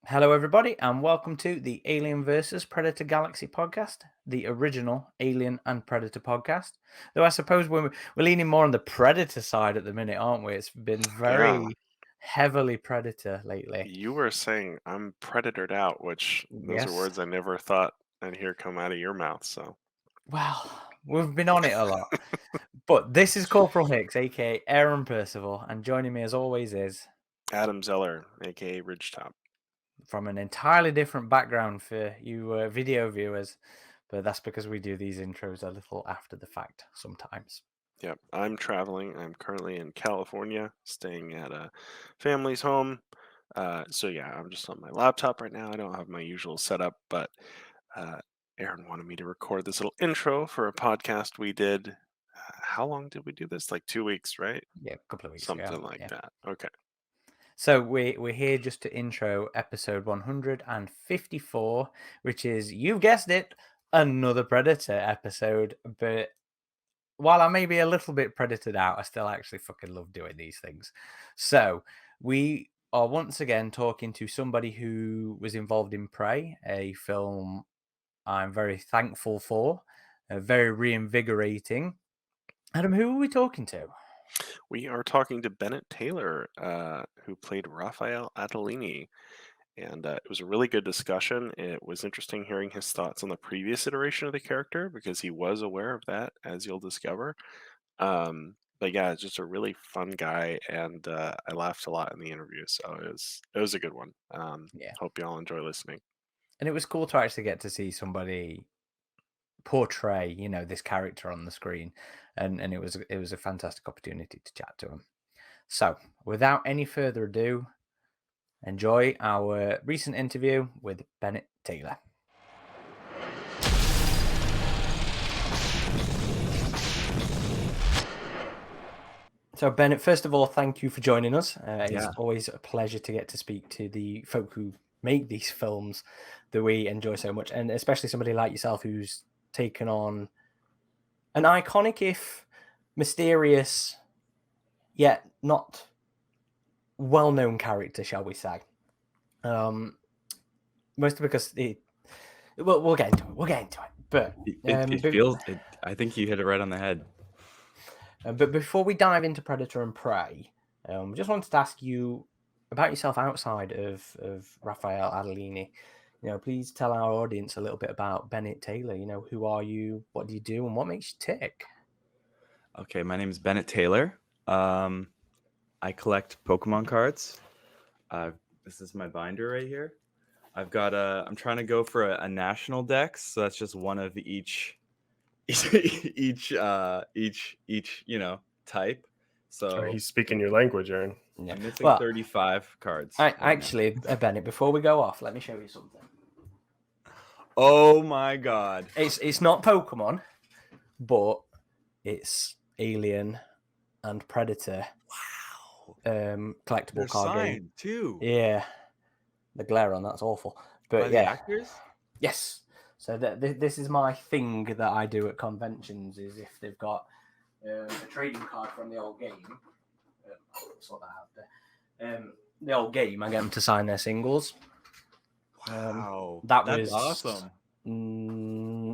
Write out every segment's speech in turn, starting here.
Hello, everybody, and welcome to the Alien versus Predator Galaxy podcast, the original Alien and Predator podcast. Though I suppose we're leaning more on the Predator side at the minute, aren't we? It's been Yeah, very heavily Predator lately. you were saying I'm predatored out, which those are Yes. words I never thought I'd hear come out of your mouth. So, Well, we've been on it a lot. But this is Corporal Hicks, aka Aaron Percival, and joining me as always is Adam Zeller, aka RidgeTop. from an entirely different background for you video viewers, but that's because we do these intros a little after the fact sometimes. Yep, I'm traveling. I'm currently in California, staying at a family's home. So yeah, I'm just on my laptop right now. I don't have my usual setup, but uh, Aaron wanted me to record this little intro for a podcast we did. How long did we do this? Like 2 weeks, right? Yeah, a couple of weeks ago. Something like Yeah. that. Okay. So we're here just to intro episode 154, which is, you've guessed it, another Predator episode. But while I may be a little bit predatored out, I still actually fucking love doing these things. So we are once again talking to somebody who was involved in Prey, a film I'm very thankful for, very reinvigorating. Adam, who are we talking to? We are talking to Bennett Taylor, who played Raphael Adolini, and it was a really good discussion. It was interesting hearing his thoughts on the previous iteration of the character because he was aware of that, as you'll discover. But yeah, it's just a really fun guy, and I laughed a lot in the interview, so it was a good one. Yeah. Hope you all enjoy listening. And it was cool to actually get to see somebody portray, this character on the screen, and it was a fantastic opportunity to chat to him. So, without any further ado, enjoy our recent interview with Bennett Taylor. So, Bennett, first of all, thank you for joining us. It's Yeah. always a pleasure to get to speak to the folk who make these films that we enjoy so much, and especially somebody like yourself who's taken on an iconic, if mysterious, yet not well-known character, shall we say? Mostly because we'll get into it. We'll get into it. But It feels it. I think you hit it right on the head. but before we dive into Predator and Prey, just wanted to ask you about yourself outside of Raphael Adolini. Please tell our audience a little bit about Bennett Taylor. Who are you? What do you do? And what makes you tick? Okay, my name is Bennett Taylor. I collect Pokemon cards. This is my binder right here. I've got I'm trying to go for a national dex, so that's just one of each type. So He's speaking your language, Aaron. Yeah. I'm missing Well, 35 cards. actually, Bennett, before we go off, let me show you something. Oh my god! It's not Pokemon, but it's Alien and Predator. Wow. Collectible They're card game. signed too. Yeah, the glare on that's awful. But By the actors? Yes. So this is my thing that I do at conventions. Is if they've got a trading card from the old game, sort that out there. The old game, I get them to sign their singles. Wow, That's was awesome.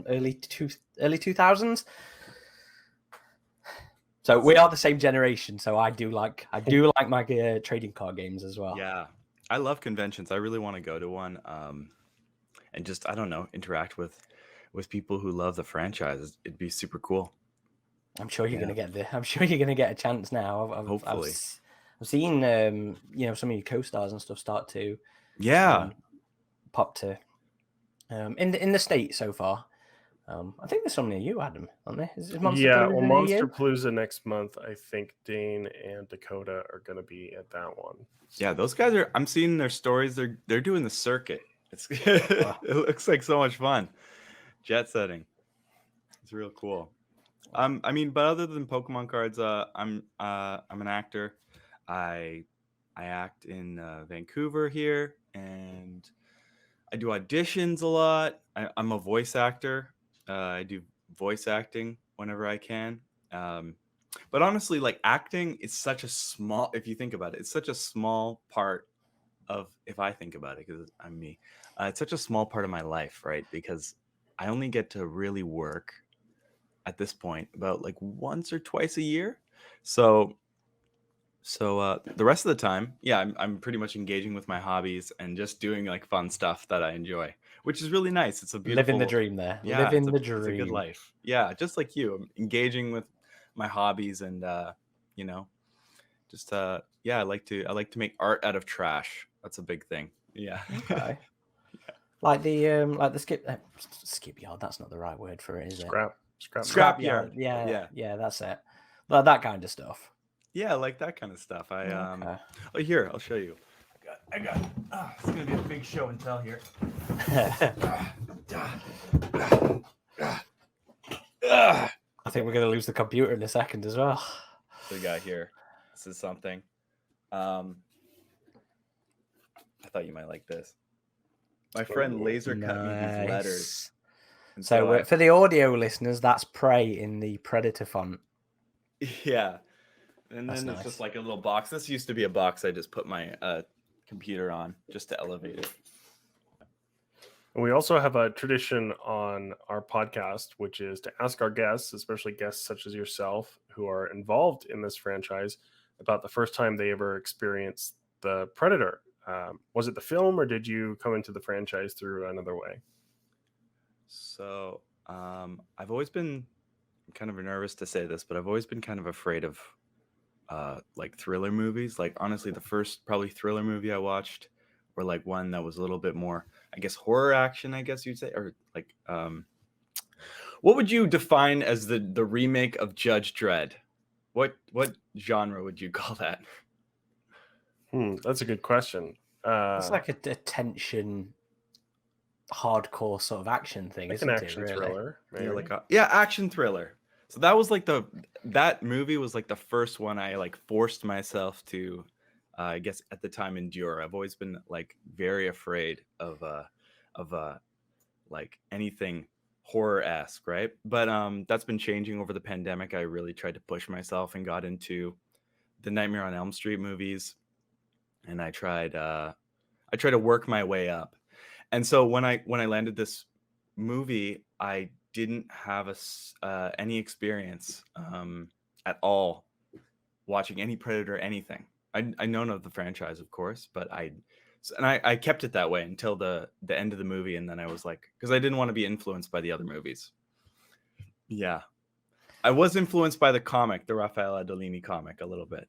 Early 2000s. So we are the same generation. So I do like my trading card games as well. Yeah, I love conventions. I really want to go to one, and just I don't know, interact with people who love the franchise. It'd be super cool. I'm sure you're gonna get I'm sure you're gonna get a chance now. Hopefully, I've seen some of your co-stars and stuff start to pop to in the States so far. I think there's some near you, Adam, aren't there? Is Monsterpalooza next month. I think Dane and Dakota are going to be at that one. So. Yeah, those guys are. I'm seeing their stories. They're doing the circuit. It looks like so much fun. Jet setting. It's real cool. But other than Pokemon cards, I'm an actor. I act in Vancouver here, and I do auditions a lot. I'm a voice actor. I do voice acting whenever I can. But honestly, like acting is such a small, if you think about it, it's such a small part if I think about it, because I'm me, it's such a small part of my life, right? Because I only get to really work at this point about like once or twice a year. So the rest of the time, yeah, I'm pretty much engaging with my hobbies and just doing like fun stuff that I enjoy, which is really nice. It's a Living the beautiful, dream there. yeah, Living the it's a good dream. life. Yeah, just like you, I'm engaging with my hobbies and you know, just yeah, I like to make art out of trash. That's a big thing. Yeah. Okay. Like the skip yard. That's not the right word for it, is it? Scrap. Scrapyard. Yeah, that's it. Like that kind of stuff. Yeah, I like that kind of stuff. Okay. Oh, here, I'll show you. I got it's gonna be a big show and tell here. I think we're gonna lose the computer in a second as well. We got here. This is something. I thought you might like this. My friend laser cut me these letters. And So for the audio listeners, that's Prey in the Predator font. Yeah. And That's then nice. it's just like a little box. This used to be a box I just put my computer on just to elevate it. And we also have a tradition on our podcast, which is to ask our guests, especially guests such as yourself, who are involved in this franchise, about the first time they ever experienced the Predator. Was it the film, or did you come into the franchise through another way? So I've always been kind of nervous to say this, but I've always been kind of afraid of like thriller movies. Like honestly, the first probably thriller movie I watched were like one that was a little bit more, I guess, horror action, I guess you'd say, or like what would you define as the remake of Judge Dredd? What genre would you call that? That's a good question. It's like a tension, hardcore sort of action thing, like isn't an it? action Really? thriller. Maybe. Yeah, like action thriller. So that was like that movie was like the first one I like forced myself to, I guess at the time, endure. I've always been like very afraid of like anything horror-esque, right? But that's been changing over the pandemic. I really tried to push myself and got into the Nightmare on Elm Street movies, and I tried to work my way up. And so when I landed this movie, I didn't have any experience at all watching any Predator, anything. I known of the franchise, of course, but I kept it that way until the end of the movie, and then I was like, because I didn't want to be influenced by the other movies. Yeah, I was influenced by the comic, the Raphael Adolini comic, a little bit.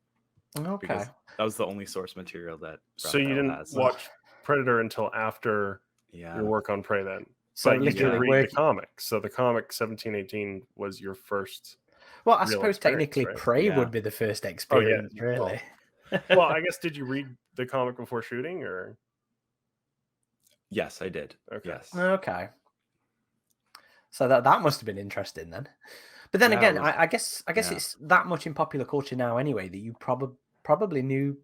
Okay. Because that was the only source material that. So you didn't watch Predator until after your work on Prey, then? So but you did literally read the comic. So the comic 1718 was your first. Well, I suppose technically right? Prey would be the first experience, really. Well, I guess, did you read the comic before shooting, or? Yes, I did. Okay. Yes. Okay. So that must have been interesting then. But then again, I guess it's that much in popular culture now anyway that you probably knew,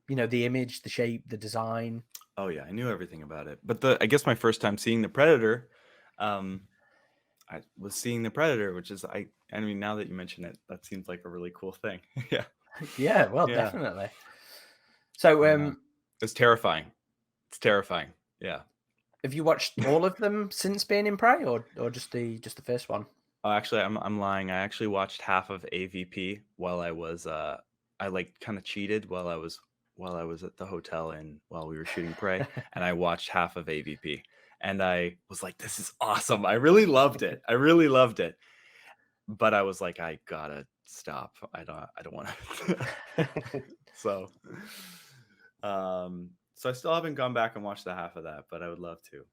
the image, the shape, the design. Oh yeah, I knew everything about it. But I guess my first time seeing the Predator, I was seeing the Predator, which is I mean, now that you mention it, that seems like a really cool thing. Yeah. Yeah, well, definitely. So it's terrifying. It's terrifying. Yeah. Have you watched all of them since being in Prey, or just the first one? Oh, actually, I'm lying. I actually watched half of AVP while I was I like kind of cheated while I was at the hotel and while we were shooting Prey, and I watched half of AVP, and I was like, this is awesome. I really loved it. But I was like, I gotta stop. I don't want to. So I still haven't gone back and watched the half of that, but I would love to.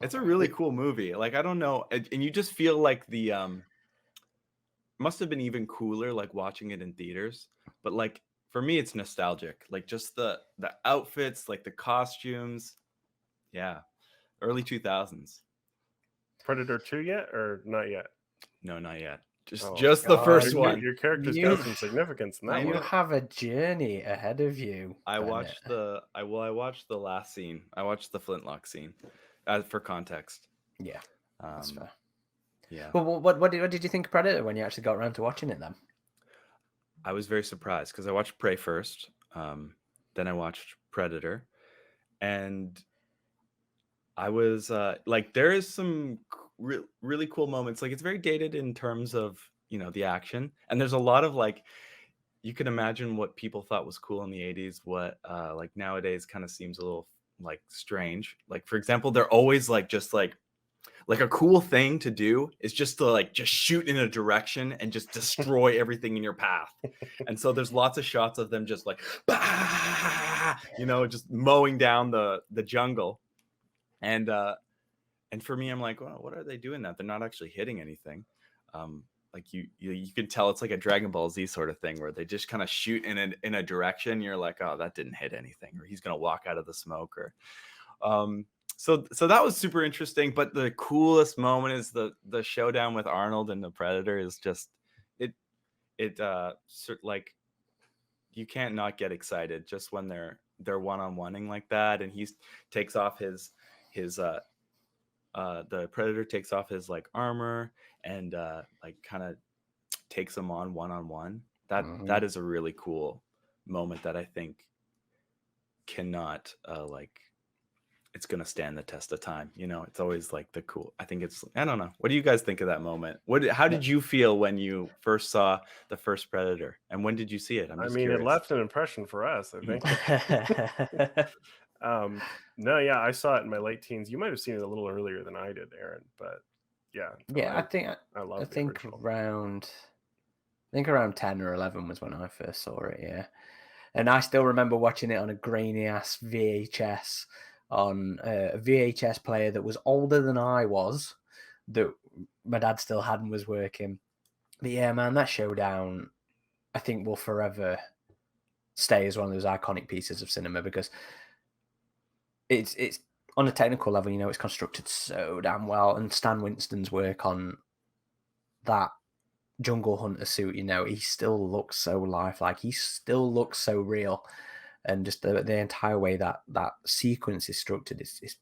It's a really cool movie. Like, I don't know, and you just feel like the must have been even cooler like watching it in theaters, but like for me it's nostalgic. Like just the outfits, like the costumes. Yeah. Early 2000s. Predator 2 yet, or not yet? No, not yet. Just the first one. Your character's got some significance in that one. You have a journey ahead of you. I watched the last scene. I watched the flintlock scene, for context. Yeah, that's fair. Yeah. Well, what did you think of Predator when you actually got around to watching it then? I was very surprised because I watched Prey first, then I watched Predator, and I was like, there is some really cool moments. Like, it's very dated in terms of, you know, the action, and there's a lot of like, you can imagine what people thought was cool in the 80s, what like nowadays kind of seems a little like strange. Like, for example, they're always like, just like a cool thing to do is just to like just shoot in a direction and just destroy everything in your path. And so there's lots of shots of them just like, bah! You know, just mowing down the jungle. And for me, I'm like, well, what are they doing that? They're not actually hitting anything. Like you can tell it's like a Dragon Ball Z sort of thing where they just kind of shoot in a direction. You're like, oh, that didn't hit anything, or he's gonna walk out of the smoke, or so that was super interesting. But the coolest moment is the showdown with Arnold and the Predator. Is just like, you can't not get excited just when they're one-on-oneing like that, and he takes off his the Predator takes off his like armor and like kind of takes him on one-on-one. That is a really cool moment that I think cannot like, it's gonna stand the test of time. You know, it's always like the cool. I think it's, I don't know. What do you guys think of that moment? How did you feel when you first saw the first Predator, and when did you see it? I mean, curious. it left an impression for us, I think. No, yeah, I saw it in my late teens. You might have seen it a little earlier than I did, Aaron, but yeah. Yeah, I love I the think original. around 10 or 11 was when I first saw it, yeah. And I still remember watching it on a grainy ass VHS, on a VHS player that was older than I was, that my dad still had and was working. But yeah, man, that showdown, I think, will forever stay as one of those iconic pieces of cinema, because it's on a technical level, you know, it's constructed so damn well. And Stan Winston's work on that jungle hunter suit, you know, he still looks so lifelike. He still looks so real. And just the entire way that sequence is structured is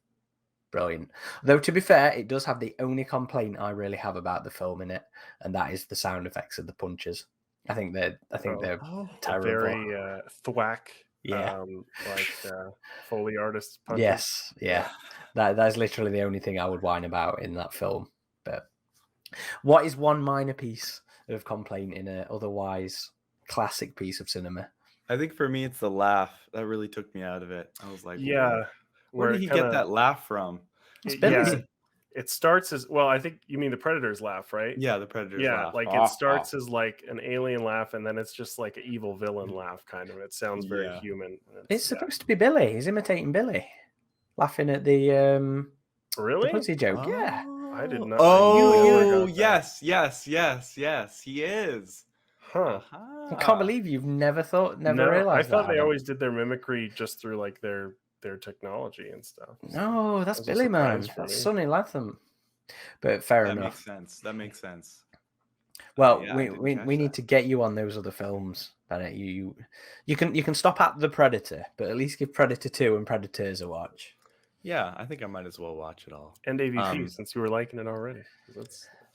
brilliant. Though, to be fair, it does have the only complaint I really have about the film in it, and that is the sound effects of the punches. I think they're terrible. Very thwack. Yeah. Like Foley artist punches. Yes, yeah. That's literally the only thing I would whine about in that film. But what is one minor piece of complaint in an otherwise classic piece of cinema? I think for me, it's the laugh that really took me out of it. I was like, yeah, where did he get that laugh from? It starts as, well, I think you mean the Predator's laugh, right? Yeah, the Predator's laugh. Like it starts as like an alien laugh, and then it's just like an evil villain laugh, kind of. It sounds very human. It's supposed to be Billy. He's imitating Billy, laughing at the really? the pussy joke. Yeah, I did not. Oh, yes, he is. Huh. I can't believe you've never realized. I thought they always did their mimicry just through like their technology and stuff. No, that's Billy, man. That's Sonny Latham. But fair enough. That makes sense. Well, we need to get you on those other films, Bennett. You can stop at The Predator, but at least give Predator 2 and Predators a watch. Yeah, I think I might as well watch it all. And AVP, since you were liking it already.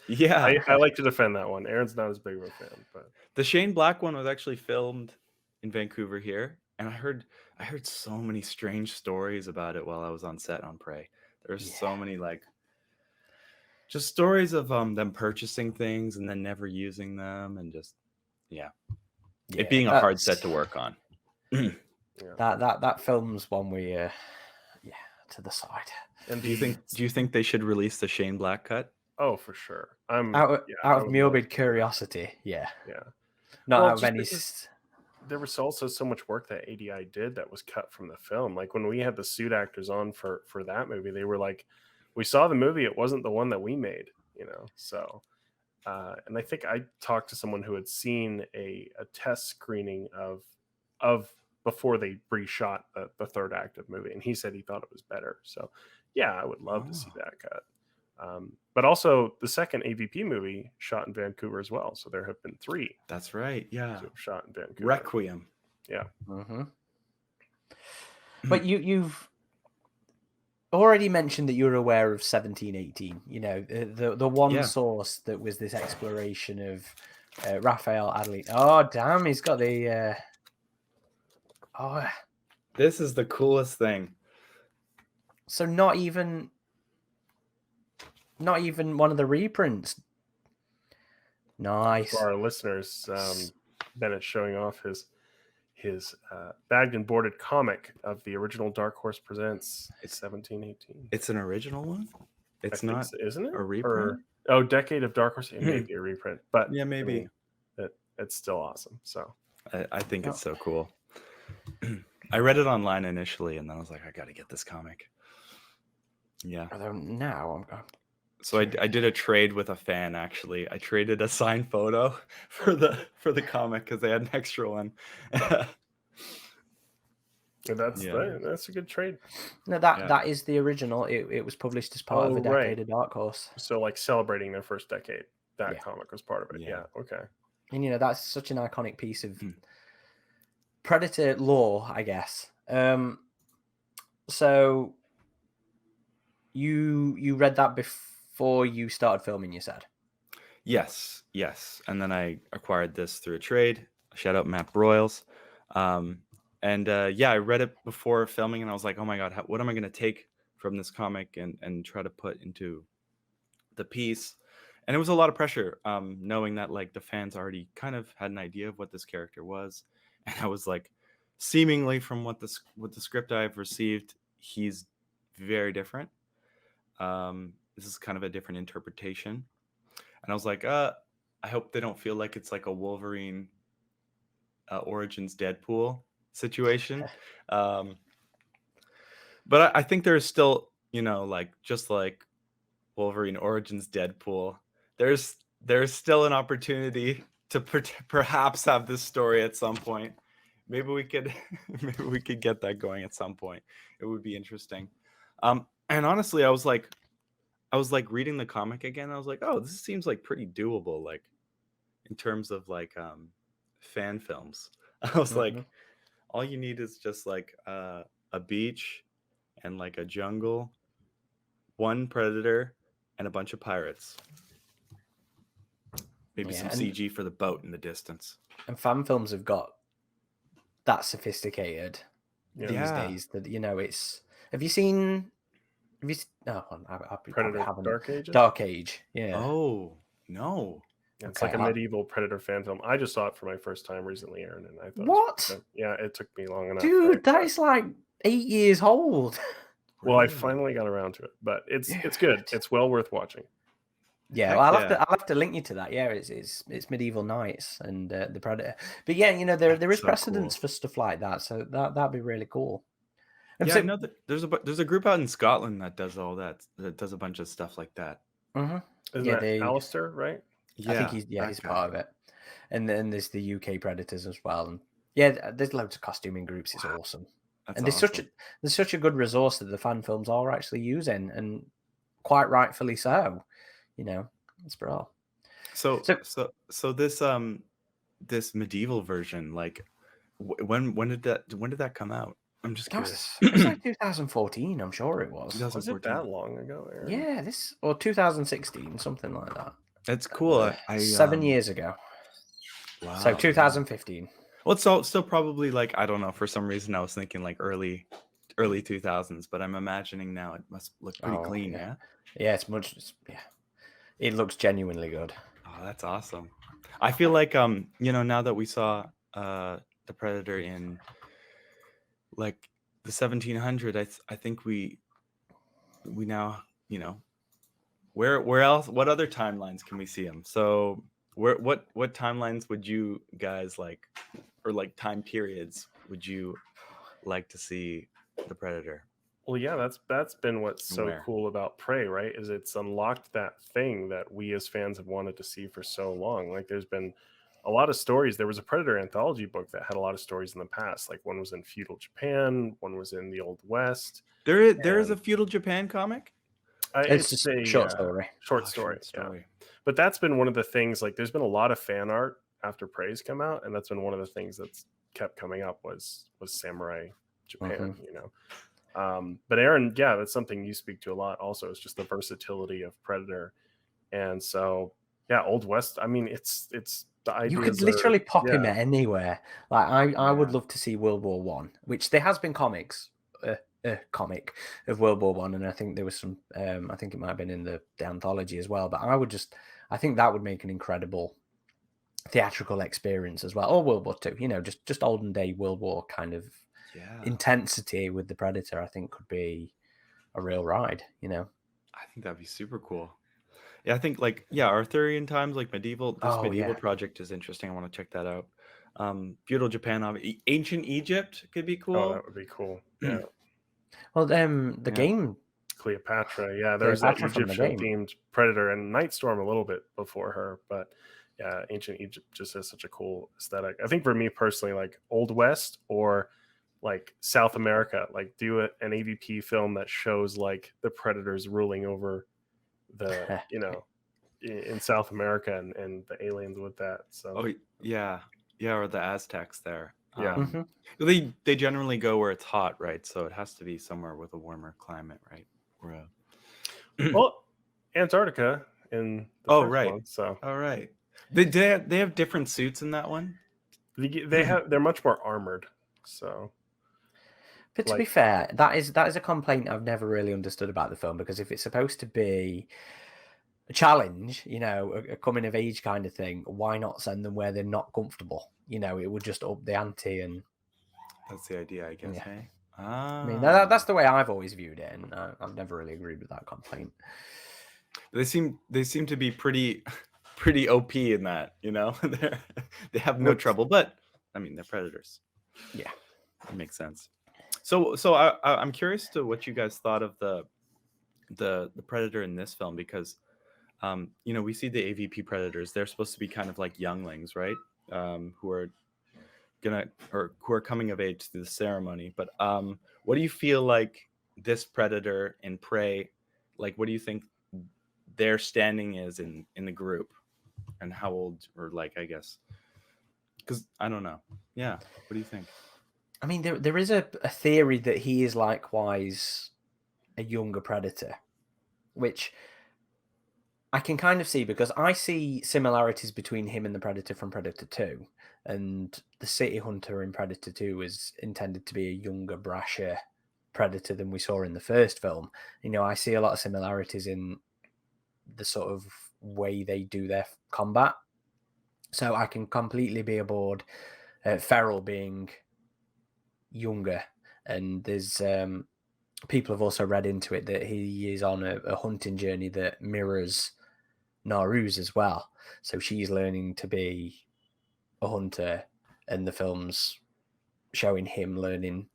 Yeah, I like to defend that one. Aaron's not as big of a fan, but the Shane Black one was actually filmed in Vancouver here, and I heard so many strange stories about it while I was on set on Prey. There's so many like just stories of them purchasing things and then never using them, and just it being a hard set to work on. That film's one we to the side. And do you think they should release the Shane Black cut? Oh, for sure. Out of morbid curiosity, yeah. Not out of any. There was also so much work that ADI did that was cut from the film. Like when we had the suit actors on for that movie, they were like, "We saw the movie; it wasn't the one that we made," you know. So, and I think I talked to someone who had seen a test screening of before they reshot the third act of the movie, and he said he thought it was better. So, yeah, I would love to see that cut. But also the second AVP movie shot in Vancouver as well. So there have been 3. That's right. Yeah. Shot in Vancouver. Requiem. Yeah. Mm-hmm. But you've already mentioned that you're aware of 1718. You know, the one source that was this exploration of Raphael Adolini. Oh, damn. He's got the... This is the coolest thing. So not even one of the reprints. Nice. For our listeners, Bennett's showing off his bagged and boarded comic of the original Dark Horse Presents 1718. It's an original one. It's I think not, so, isn't it? a reprint. Decade of Dark Horse. It may be a reprint, but Yeah, maybe. I mean, it's still awesome. So I think it's so cool. I read it online initially, and then I was like, I got to get this comic. Yeah. Although now So I did a trade with a fan. Actually, I traded a signed photo for the comic because they had an extra one. that's a good trade. no, that is the original. It was published as part of a decade of Dark Horse. So like celebrating their first decade, that Yeah. comic was part of it. Yeah. Okay. And that's such an iconic piece of Predator lore, I guess. So you read that before you started filming, you said? Yes. And then I acquired this through a trade. Shout out Matt Broyles. I read it before filming, and I was like, oh my God, what am I going to take from this comic and try to put into the piece? And it was a lot of pressure, knowing that like the fans already kind of had an idea of what this character was. And I was like, seemingly from what the script I've received, he's very different. This is kind of a different interpretation. And I was like, I hope they don't feel like it's like a Wolverine Origins Deadpool situation. But I think there's still, like just like Wolverine Origins Deadpool, there's still an opportunity to perhaps have this story at some point. Maybe we could get that going at some point. It would be interesting. And honestly, I was like reading the comic again. I was like, oh, this seems like pretty doable, like in terms of like fan films. I was like, all you need is just like a beach and like a jungle, one predator, and a bunch of pirates. Maybe some CG for the boat in the distance. And fan films have got that sophisticated these days that it's. Have you seen? Predator Dark Age? Dark Age, yeah. Oh no. It's like a medieval Predator fan film. I just saw it for my first time recently, Aaron, and I thought, what? It took me long enough. Dude, that is like 8 years old. Well, I finally got around to it, but it's good. It's well worth watching. Yeah, well, I'll have to link you to that. Yeah, it's medieval knights and the Predator. But yeah, there is precedence for stuff like that, so that'd be really cool. And I know that there's a group out in Scotland that does all that does a bunch of stuff like that. Isn't that Alistair, right? Yeah, I think he's part of it. And then there's the UK Predators as well. And yeah, there's loads of costuming groups. It's awesome. And there's such a good resource that the fan films are actually using, and quite rightfully so. It's brilliant. So this medieval version, like when did that come out? I'm just curious. It was like 2014. I'm sure it was. Was it that long ago, Aaron? Yeah, or 2016, something like that. That's cool. 7 years ago. Wow. So 2015. Well, it's still probably like, I don't know. For some reason, I was thinking like early 2000s, but I'm imagining now it must look pretty clean. Yeah. Yeah, it looks genuinely good. Oh, that's awesome. I feel like now that we saw the Predator in like the 1700, I think we now where else, what other timelines can we see him? So what timelines would you guys like, or like time periods would you like to see the Predator? Well, yeah, that's been what's so cool about Prey, right? Is it's unlocked that thing that we as fans have wanted to see for so long. Like there's been a lot of stories. There was a Predator anthology book that had a lot of stories in the past. Like one was in feudal Japan, one was in the Old West. There is a feudal Japan comic? It's a short story. Short story. Yeah. But that's been one of the things, like there's been a lot of fan art after Prey's come out, and that's been one of the things that's kept coming up was samurai Japan, But Aaron, yeah, that's something you speak to a lot also. It's just the versatility of Predator. And so, yeah, Old West, I mean, it's the idea. You could literally pop him anywhere. Like I would love to see World War I, which there has been comics comic of World War One, and I think there was some. I think it might have been in the anthology as well. But I think that would make an incredible theatrical experience as well, or World War Two. Just olden day World War kind of intensity with the Predator. I think could be a real ride. I think that'd be super cool. Yeah, I think Arthurian times, like medieval. This medieval project is interesting. I want to check that out. Feudal Japan, ancient Egypt could be cool. Oh, that would be cool. Yeah. Well, the game Cleopatra. Yeah, there's that Cleopatra from the game. Egyptian themed Predator, and Nightstorm a little bit before her, but yeah, ancient Egypt just has such a cool aesthetic. I think for me personally, like Old West or like South America, like do an AVP film that shows like the predators ruling over the in South America and the aliens with that. So or the Aztecs there. Yeah. They generally go where it's hot, right? So it has to be somewhere with a warmer climate, right? Well, Antarctica in the first right. one, so all right. They have different suits in that one. They're much more armored. So, but to be fair, that is a complaint I've never really understood about the film, because if it's supposed to be a challenge, a coming of age kind of thing, why not send them where they're not comfortable? It would just up the ante, and that's the idea, I guess. Hey? I mean, that's the way I've always viewed it, and I've never really agreed with that complaint. They seem to be pretty OP in that, they have no trouble, but I mean, they're predators. Yeah, that makes sense. So I'm curious to what you guys thought of the predator in this film, because we see the AVP predators. They're supposed to be kind of like younglings, right? Who are coming of age through the ceremony. But what do you feel like this predator and prey, like what do you think their standing is in the group, and how old, or like, I guess, because I don't know. Yeah, what do you think? I mean, there is a theory that he is likewise a younger predator, which I can kind of see, because I see similarities between him and the Predator from Predator 2, and the City Hunter in Predator 2 is intended to be a younger, brasher Predator than we saw in the first film. I see a lot of similarities in the sort of way they do their combat, so I can completely be aboard Feral being younger. And there's people have also read into it that he is on a hunting journey that mirrors Naru's as well. So she's learning to be a hunter, and the film's showing him learning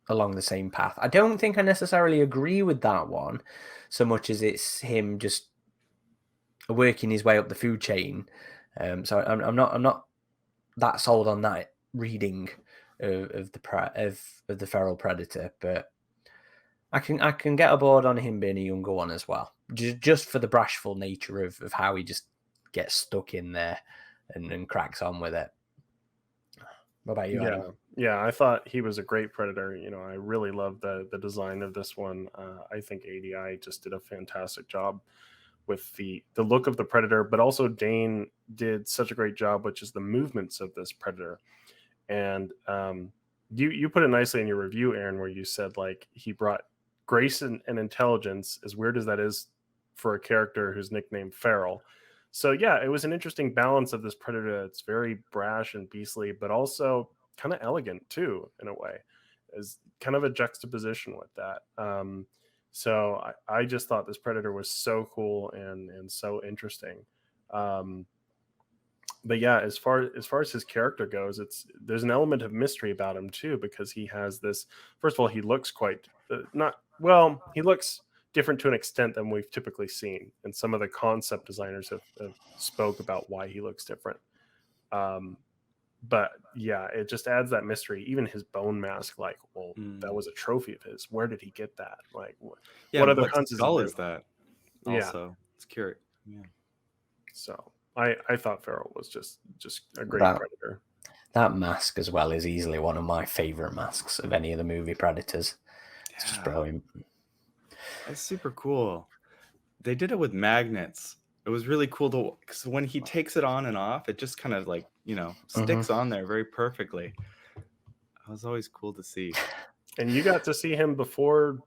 along the same path. I don't think I necessarily agree with that one so much as it's him just working his way up the food chain. So I'm not that sold on that reading of the feral predator, but I can get aboard on him being a younger one as well, just for the brashful nature of how he just gets stuck in there and cracks on with it. What about you, Adam? Yeah, I thought he was a great predator. I really love the design of this one. I think ADI just did a fantastic job with the look of the predator, but also Dane did such a great job, which is the movements of this predator. And you put it nicely in your review, Aaron, where you said like he brought grace and intelligence, as weird as that is for a character who's nicknamed Feral. So yeah, it was an interesting balance of this predator that's very brash and beastly, but also kind of elegant too, in a way, as kind of a juxtaposition with that. So I just thought this predator was so cool and so interesting. But yeah, as far as his character goes, there's an element of mystery about him too, because he has this. First of all, he looks he looks different to an extent than we've typically seen, and some of the concept designers have spoke about why he looks different. But yeah, it just adds that mystery. Even his bone mask, like, well, that was a trophy of his. Where did he get that? Like, what other hunts is that? Also, yeah, it's curious. Yeah. So I thought Feral was just a great predator. That mask as well is easily one of my favorite masks of any of the movie Predators. It's just brilliant. It's super cool. They did it with magnets. It was really cool because when he takes it on and off, it just kind of like, sticks on there very perfectly. It was always cool to see. And you got to see him before,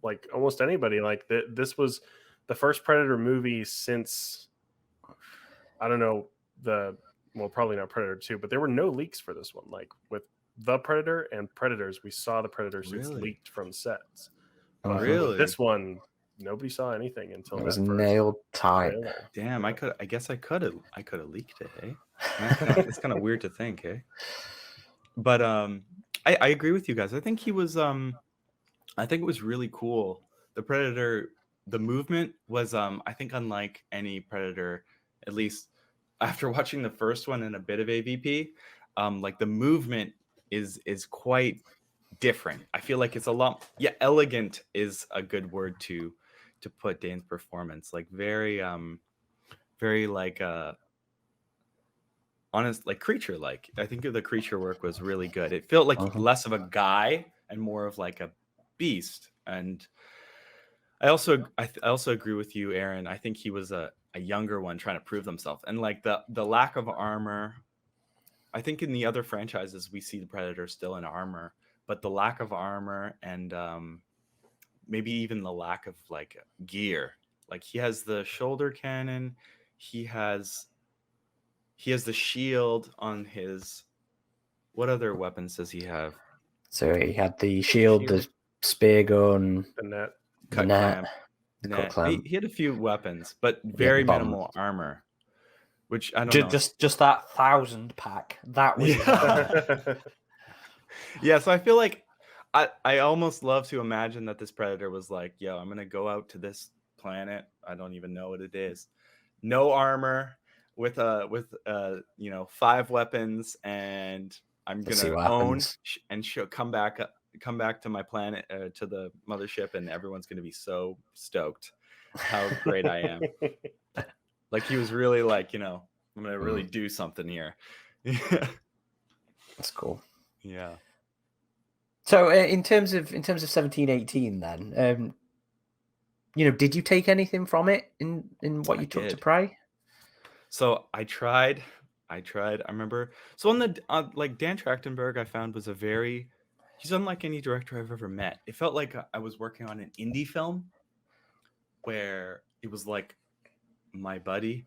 like, almost anybody. Like, this was the first Predator movie since, I don't know, well, probably not Predator 2, but there were no leaks for this one. Like, with The Predator and Predators, we saw the Predator suits Really? leaked from sets. Oh, But Really? with this one, nobody saw anything until It that was first nailed tight. trailer. Damn, I guess I could have leaked it, hey? That's kind of weird to think, hey? But I agree with you guys. I think he was I think it was really cool. The Predator, the movement was I think unlike any Predator, at least after watching the first one and a bit of AVP, like the movement is quite different. I feel like it's a lot, elegant is a good word to put Dane's performance. Like very like honest, like creature like. I think the creature work was really good. It felt like less of a guy and more of like a beast. And I also agree with you, Aaron. I think he was a younger one trying to prove himself. And like the lack of armor, I think in the other franchises we see the Predator still in armor, but the lack of armor and maybe even the lack of like gear. Like he has the shoulder cannon, he has the shield on his. What other weapons does he have? So he had the shield, the spear gun, The net. the net, the cut clamp. He had a few weapons, but very bomb. minimal armor. Which I don't know. Just that 1,000 pack. That was Yeah, so I feel like I almost love to imagine that this Predator was like, yo, I'm gonna go out to this planet. I don't even know what it is. No armor, with 5 weapons, and I'm gonna own and come back to my planet, to the mothership, and everyone's gonna be so stoked how great I am. Like he was really like, I'm gonna really do something here. That's cool. Yeah. So in terms of 1718, then, did you take anything from it in what you took to Prey? So I tried. I remember. So on the like Dan Trachtenberg, I found was he's unlike any director I've ever met. It felt like I was working on an indie film where it was like my buddy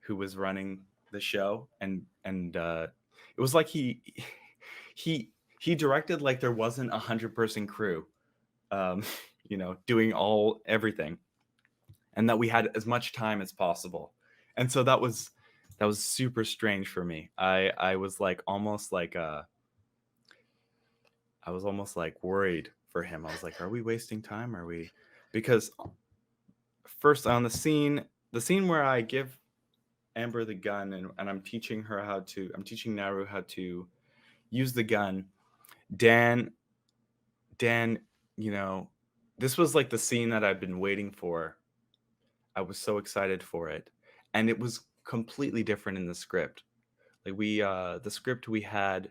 who was running the show, and it was like he directed like there wasn't 100-person crew, doing everything, and that we had as much time as possible. And so that was super strange for me. I was like almost like worried for him. I was like, are we wasting time? Are we? Because first on the scene where I give Amber the gun and I'm teaching Naru how to use the gun. Dan, this was like the scene that I've been waiting for. I was so excited for it. And it was completely different in the script. Like the script we had,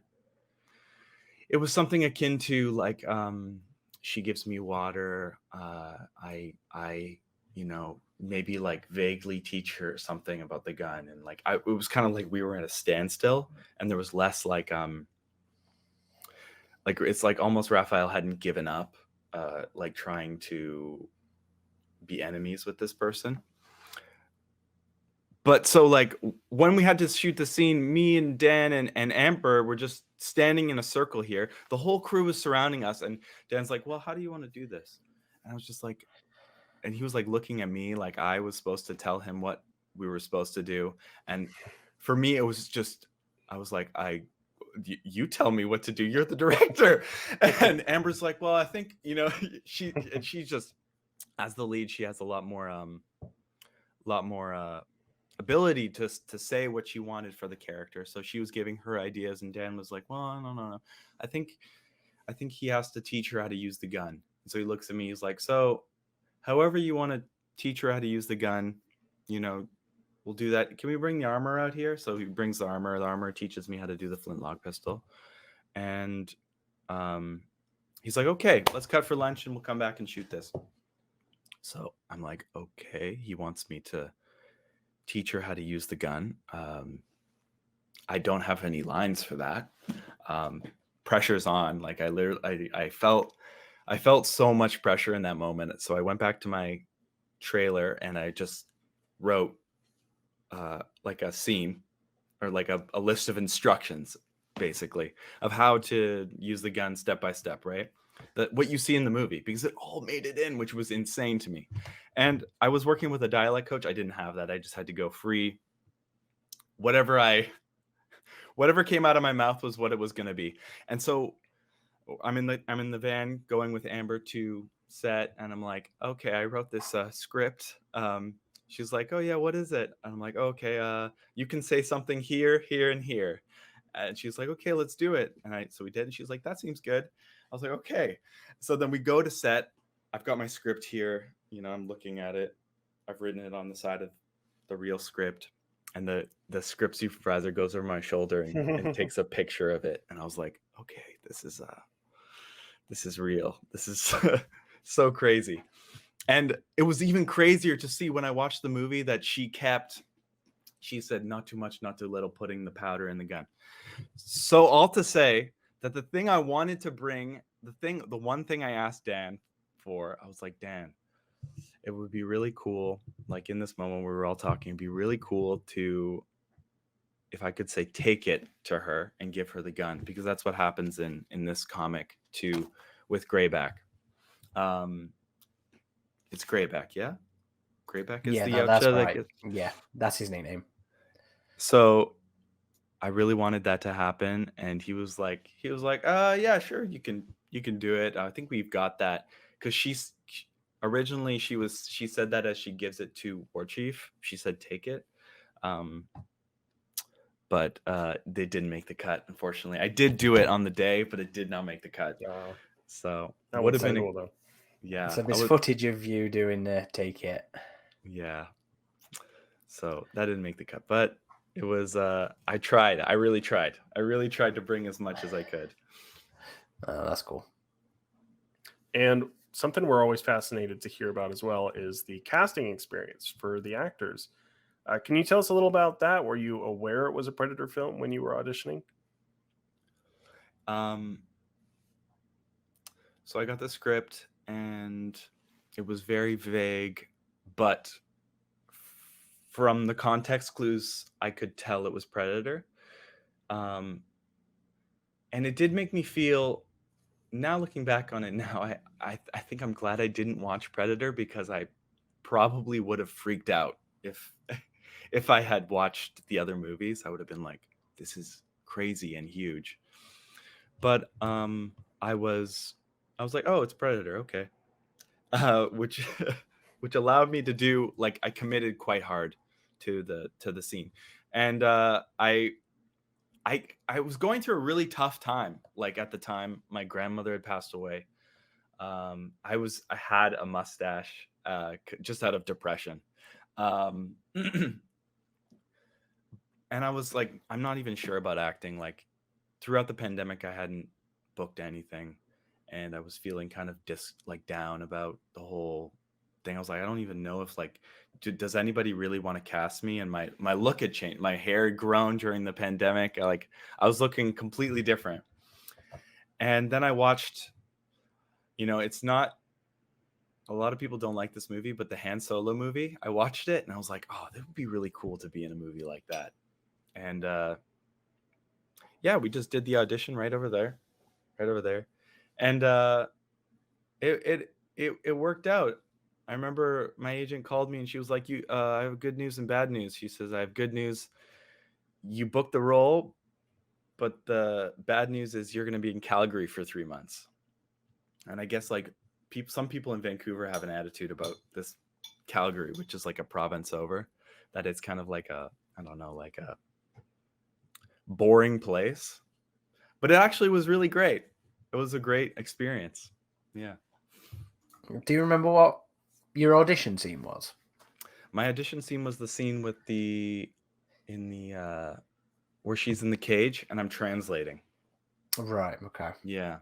it was something akin to like, she gives me water. I maybe like vaguely teach her something about the gun. And like, it was kind of like we were at a standstill, and there was less like it's like almost Raphael hadn't given up, like trying to be enemies with this person. But so like when we had to shoot the scene, me and Dan and Amber were just standing in a circle here. The whole crew was surrounding us, and Dan's like, well, how do you want to do this? And I was just like, and he was like looking at me like I was supposed to tell him what we were supposed to do. And for me, it was just, I was like, you tell me what to do. You're the director. And Amber's like, well, I think, she's just, as the lead, she has a lot more ability to say what she wanted for the character. So she was giving her ideas, and Dan was like, well, no. I think he has to teach her how to use the gun. And so he looks at me, he's like, so however you want to teach her how to use the gun, we'll do that. Can we bring the armor out here? So he brings the armor teaches me how to do the flintlock pistol. And he's like, okay, let's cut for lunch and we'll come back and shoot this. So I'm like, okay, he wants me to teach her how to use the gun. I don't have any lines for that. pressure's on. Like I felt so much pressure in that moment. So I went back to my trailer and I just wrote like a scene or like a list of instructions, basically, of how to use the gun step by step, right? What you see in the movie, because it all made it in, which was insane to me. And I was working with a dialect coach. I didn't have that. I just had to go free. Whatever came out of my mouth was what it was going to be. And so I'm in the van going with Amber to set, and I'm like, okay, I wrote this script. She's like, oh yeah, what is it? And I'm like, okay, you can say something here, here, and here. And she's like, okay, let's do it. So we did, and she's like, that seems good. I was like, okay. So then we go to set. I've got my script here. I'm looking at it. I've written it on the side of the real script, and the script supervisor goes over my shoulder and takes a picture of it. And I was like, okay, this is real. This is so crazy. And it was even crazier to see when I watched the movie that she said, not too much, not too little, putting the powder in the gun. So all to say that the thing I wanted to bring, the one thing I asked Dan for, I was like, Dan, it would be really cool, like in this moment where we were all talking, it'd be really cool if I could say take it to her and give her the gun, because that's what happens in this comic too with Greyback. It's Greyback, yeah? Greyback is the that's Yautja right. Yeah, that's his nickname. So I really wanted that to happen, and he was like, yeah, sure, you can do it. I think we've got that, because originally she said that as she gives it to War Chief, she said take it, but they didn't make the cut, unfortunately. I did do it on the day, but it did not make the cut. So that would have so been cool, though. Yeah. So this footage of you doing take it. Yeah. So that didn't make the cut, but it was, I tried. I really tried. I really tried to bring as much as I could. Oh, that's cool. And something we're always fascinated to hear about as well is the casting experience for the actors. Can you tell us a little about that? Were you aware it was a Predator film when you were auditioning? So I got the script and it was very vague, but from the context clues, I could tell it was Predator. And it did make me feel, now looking back on it now, I think I'm glad I didn't watch Predator, because I probably would have freaked out if I had watched the other movies. I would have been like, this is crazy and huge. But I was like, oh, it's Predator, okay. Which allowed me to do, like, I committed quite hard to the scene. And I was going through a really tough time. Like, at the time, my grandmother had passed away. I had a mustache just out of depression. And I was like, I'm not even sure about acting. Like, throughout the pandemic, I hadn't booked anything, and I was feeling kind of down about the whole thing. I was like, I don't even know if, like, does anybody really want to cast me? And my look had changed. My hair had grown during the pandemic. I was looking completely different. And then I watched, it's not, a lot of people don't like this movie, but the Han Solo movie, I watched it and I was like, oh, that would be really cool to be in a movie like that. And yeah, we just did the audition right over there. And it worked out. I remember my agent called me and she was like, I have good news and bad news. She says, I have good news. You booked the role, but the bad news is you're going to be in Calgary for 3 months. And I guess, like, some people in Vancouver have an attitude about this Calgary, which is like a province over, that it's kind of like a boring place. But it actually was really great. It was a great experience. Yeah. Do you remember what your audition scene was? My audition scene was the scene with where she's in the cage and I'm translating. Right. Okay. Yeah.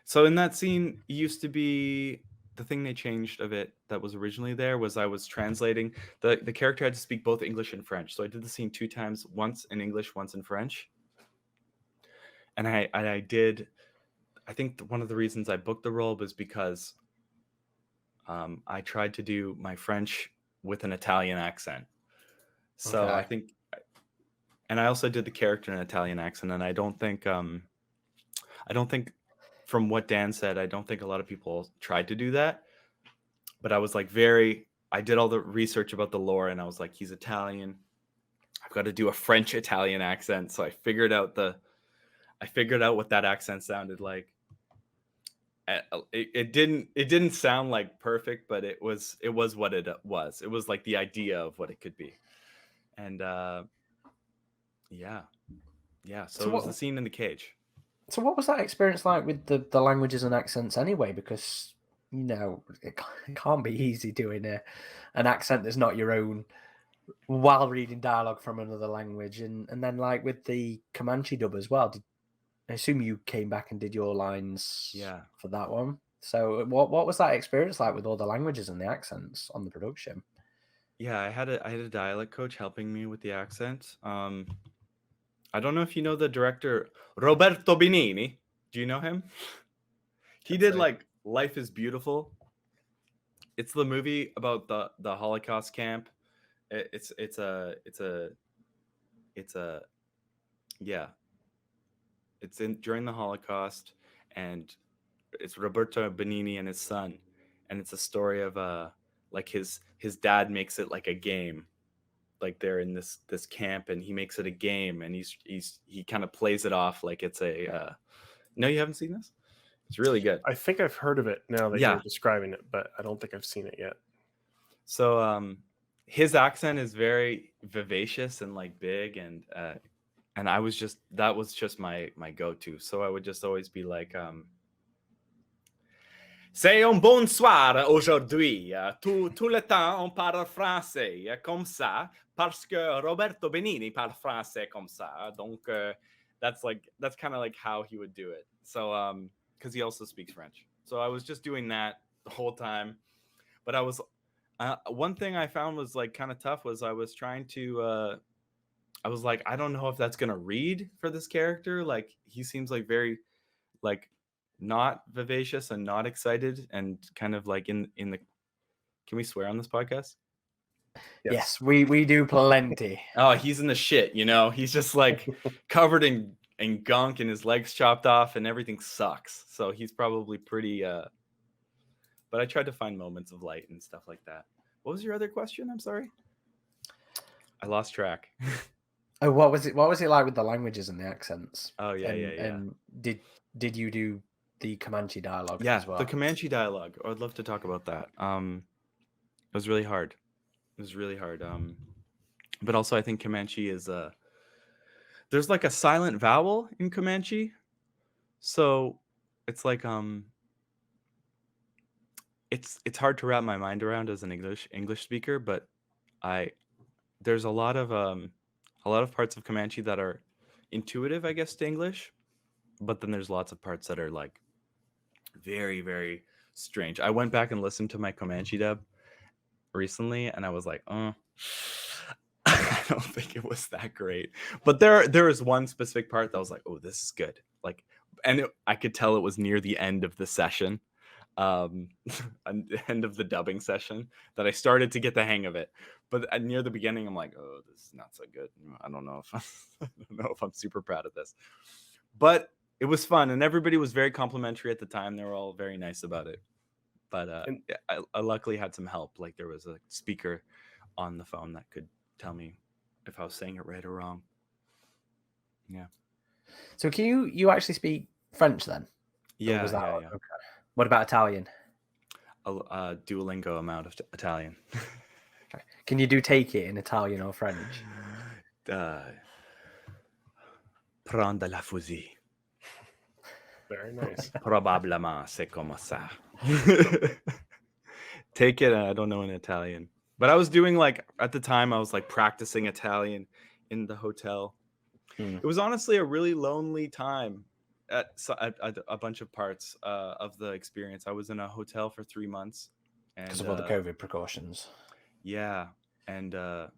So in that scene, it used to be, the thing they changed of it that was originally there was I was translating. The character had to speak both English and French. So I did the scene 2 times, once in English, once in French. and I did. I think one of the reasons I booked the role was because I tried to do my French with an Italian accent. So Okay. I think, and I also did the character in an Italian accent, and I don't think from what Dan said, I don't think a lot of people tried to do that. But I was like I did all the research about the lore, and I was like, he's Italian. I've got to do a French Italian accent. So I figured out what that accent sounded like. It didn't sound like perfect, but it was what it was. It was like the idea of what it could be. And yeah. So it was the scene in the cage. So what was that experience like with the languages and accents anyway? Because it can't be easy doing an accent that's not your own while reading dialogue from another language, and then like with the Comanche dub as well. I assume you came back and did your lines for that one. So what was that experience like with all the languages and the accents on the production? Yeah, I had a dialect coach helping me with the accent. I don't know if you know the director Roberto Benigni. Do you know him? He did like Life is Beautiful. It's the movie about the Holocaust camp. It's during the Holocaust, and it's Roberto Benigni and his son, and it's a story of like his dad makes it like a game. Like they're in this camp, and he makes it a game, and he kind of plays it off like it's a no, you haven't seen this? It's really good. I think I've heard of it now that you're describing it, but I don't think I've seen it yet. So his accent is very vivacious and like big, and that was just my go-to. So I would just always be like c'est un bon soir aujourd'hui. Tout le temps on parle français comme ça parce que Roberto Benigni parle français comme ça. Donc that's kind of like how he would do it. So because he also speaks French. So I was just doing that the whole time. But I was one thing I found was like kind of tough was I was trying to I was like, I don't know if that's gonna read for this character. Like he seems like very like not vivacious and not excited and kind of like in the can we swear on this podcast? Yes, we do plenty. Oh, he's in the shit, he's just like covered in gunk and his legs chopped off and everything sucks. So he's probably pretty but I tried to find moments of light and stuff like that. What was your other question? I'm sorry. I lost track. Oh, what was it like with the languages and the accents? Oh yeah. And did you do the Comanche dialogue as well? The Comanche dialogue. I'd love to talk about that. It was really hard. But also I think Comanche is there's like a silent vowel in Comanche. So it's like it's hard to wrap my mind around as an English speaker, but there's a lot of parts of Comanche that are intuitive, I guess, to English, but then there's lots of parts that are like very, very strange. I went back and listened to my Comanche dub recently, and I was like, I don't think it was that great. But there was one specific part that was like, oh, this is good. Like, and I could tell it was near the end of the session, end of the dubbing session, that I started to get the hang of it. But near the beginning, I'm like, oh, this is not so good. I don't know if I'm super proud of this. But it was fun, and everybody was very complimentary at the time. They were all very nice about it. But I luckily had some help. Like there was a speaker on the phone that could tell me if I was saying it right or wrong. Yeah. So can you actually speak French then? Yeah. Okay. What about Italian? A Duolingo amount of Italian. Okay. Can you do take it in Italian or French? Prendre la fusil. Very nice. Probablement c'est comme ça. Take it. I don't know in Italian, but I was doing like at the time I was like practicing Italian in the hotel. It was honestly a really lonely time at a bunch of parts of the experience. I was in a hotel for 3 months because of all the COVID precautions. Yeah, and there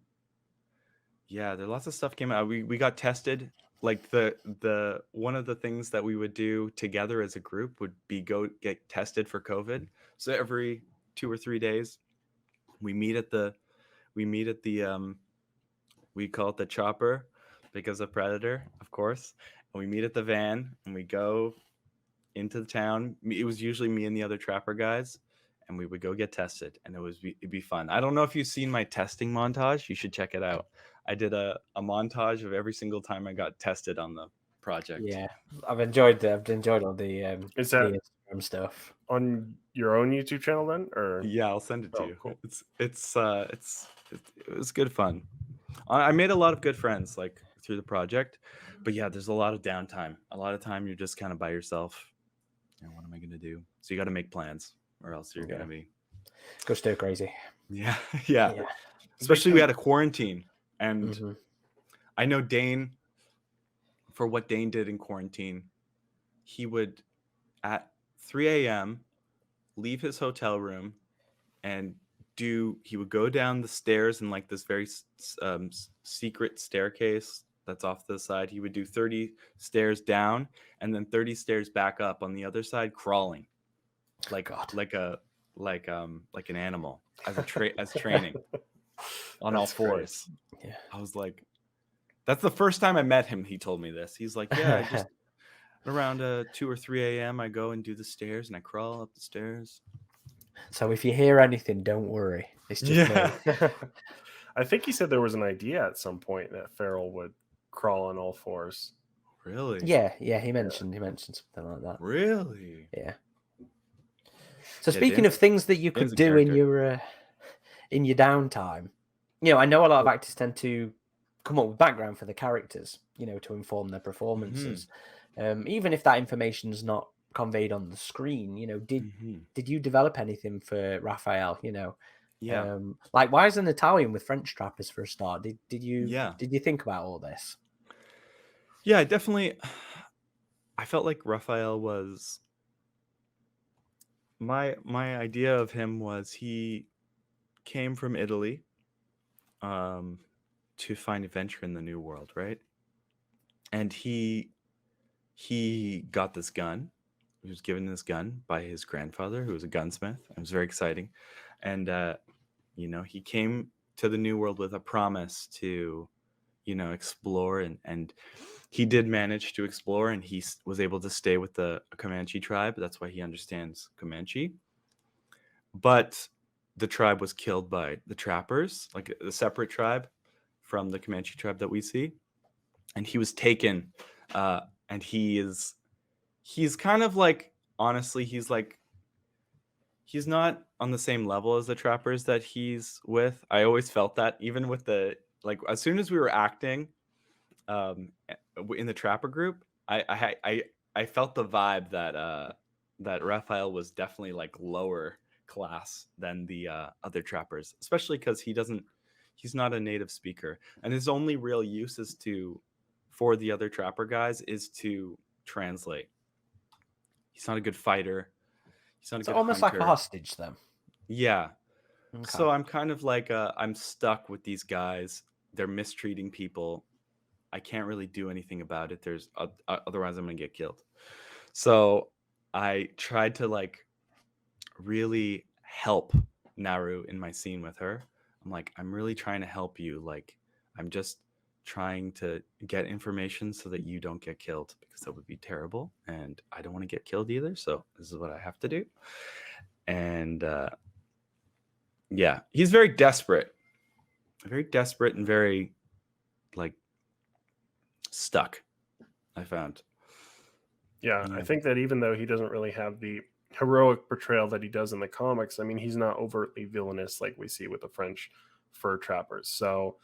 lots of stuff came out. We got tested like the one of the things that we would do together as a group would be go get tested for COVID. So every 2 or 3 days, we meet at the we call it the chopper because of Predator, of course. And we meet at the van and we go into the town. It was usually me and the other trapper guys, and we would go get tested, and it'd be fun. I don't know if you've seen my testing montage. You should check it out. I did a montage of every single time I got tested on the project. Yeah, I've enjoyed all the Is that the Instagram stuff. on your own YouTube channel then, or Yeah, I'll send it to you. Cool. It was good fun. I made a lot of good friends like through the project, but yeah, there's a lot of downtime. A lot of time you're just kind of by yourself. You know, what am I gonna do? So you got to make plans, or else you're gonna be Go stir crazy. yeah. Especially we had a quarantine, and I know Dane. For what Dane did in quarantine, he would at 3 a.m. leave his hotel room and he would go down the stairs in like this very secret staircase that's off to the side. He would do 30 stairs down and then 30 stairs back up on the other side, crawling like an animal as as training on all fours. Great. Yeah, I was like, that's the first time I met him. He told me this. He's like, yeah, I just around 2 or 3 a.m. I go and do the stairs and I crawl up the stairs. So if you hear anything, don't worry. It's just me. I think he said there was an idea at some point that Farrell would crawl on all fours. Really? Yeah. He mentioned something like that. Really? Yeah. So speaking of things that you could do in your downtime, you know, I know a lot of actors tend to come up with background for the characters, you know, to inform their performances. Even if that information is not conveyed on the screen, you know, did you develop anything for Raphael? You know, like why is an Italian with French trappers for a start? Did you think about all this? Yeah, I felt like Raphael was my idea of him was he came from Italy to find adventure in the New World, right? And he got this gun. He was given this gun by his grandfather, who was a gunsmith. It was very exciting. And, you know, he came to the New World with a promise to, you know, explore. And he did manage to explore, and he was able to stay with the Comanche tribe. That's why he understands Comanche. But the tribe was killed by the trappers, like a separate tribe from the Comanche tribe that we see. And he was taken, and he's kind of like, honestly, he's not on the same level as the trappers that he's with. I always felt that, even with as soon as we were acting in the trapper group, I felt the vibe that Raphael was definitely like lower class than the other trappers, especially because he's not a native speaker, and his only real use for the other trapper guys is to translate. He's not a good fighter. He's not a good almost hunter. like a hostage then. Yeah. Okay. So I'm kind of like I'm stuck with these guys. They're mistreating people. I can't really do anything about it. Otherwise I'm gonna get killed. So I tried to like really help Naru in my scene with her. I'm like, I'm really trying to help you. Like, I'm just trying to get information so that you don't get killed, because that would be terrible, and I don't want to get killed either. So this is what I have to do. And yeah, he's very desperate and very like stuck, I found. Yeah, I think that even though he doesn't really have the heroic portrayal that he does in the comics, I mean, he's not overtly villainous like we see with the French fur trappers. So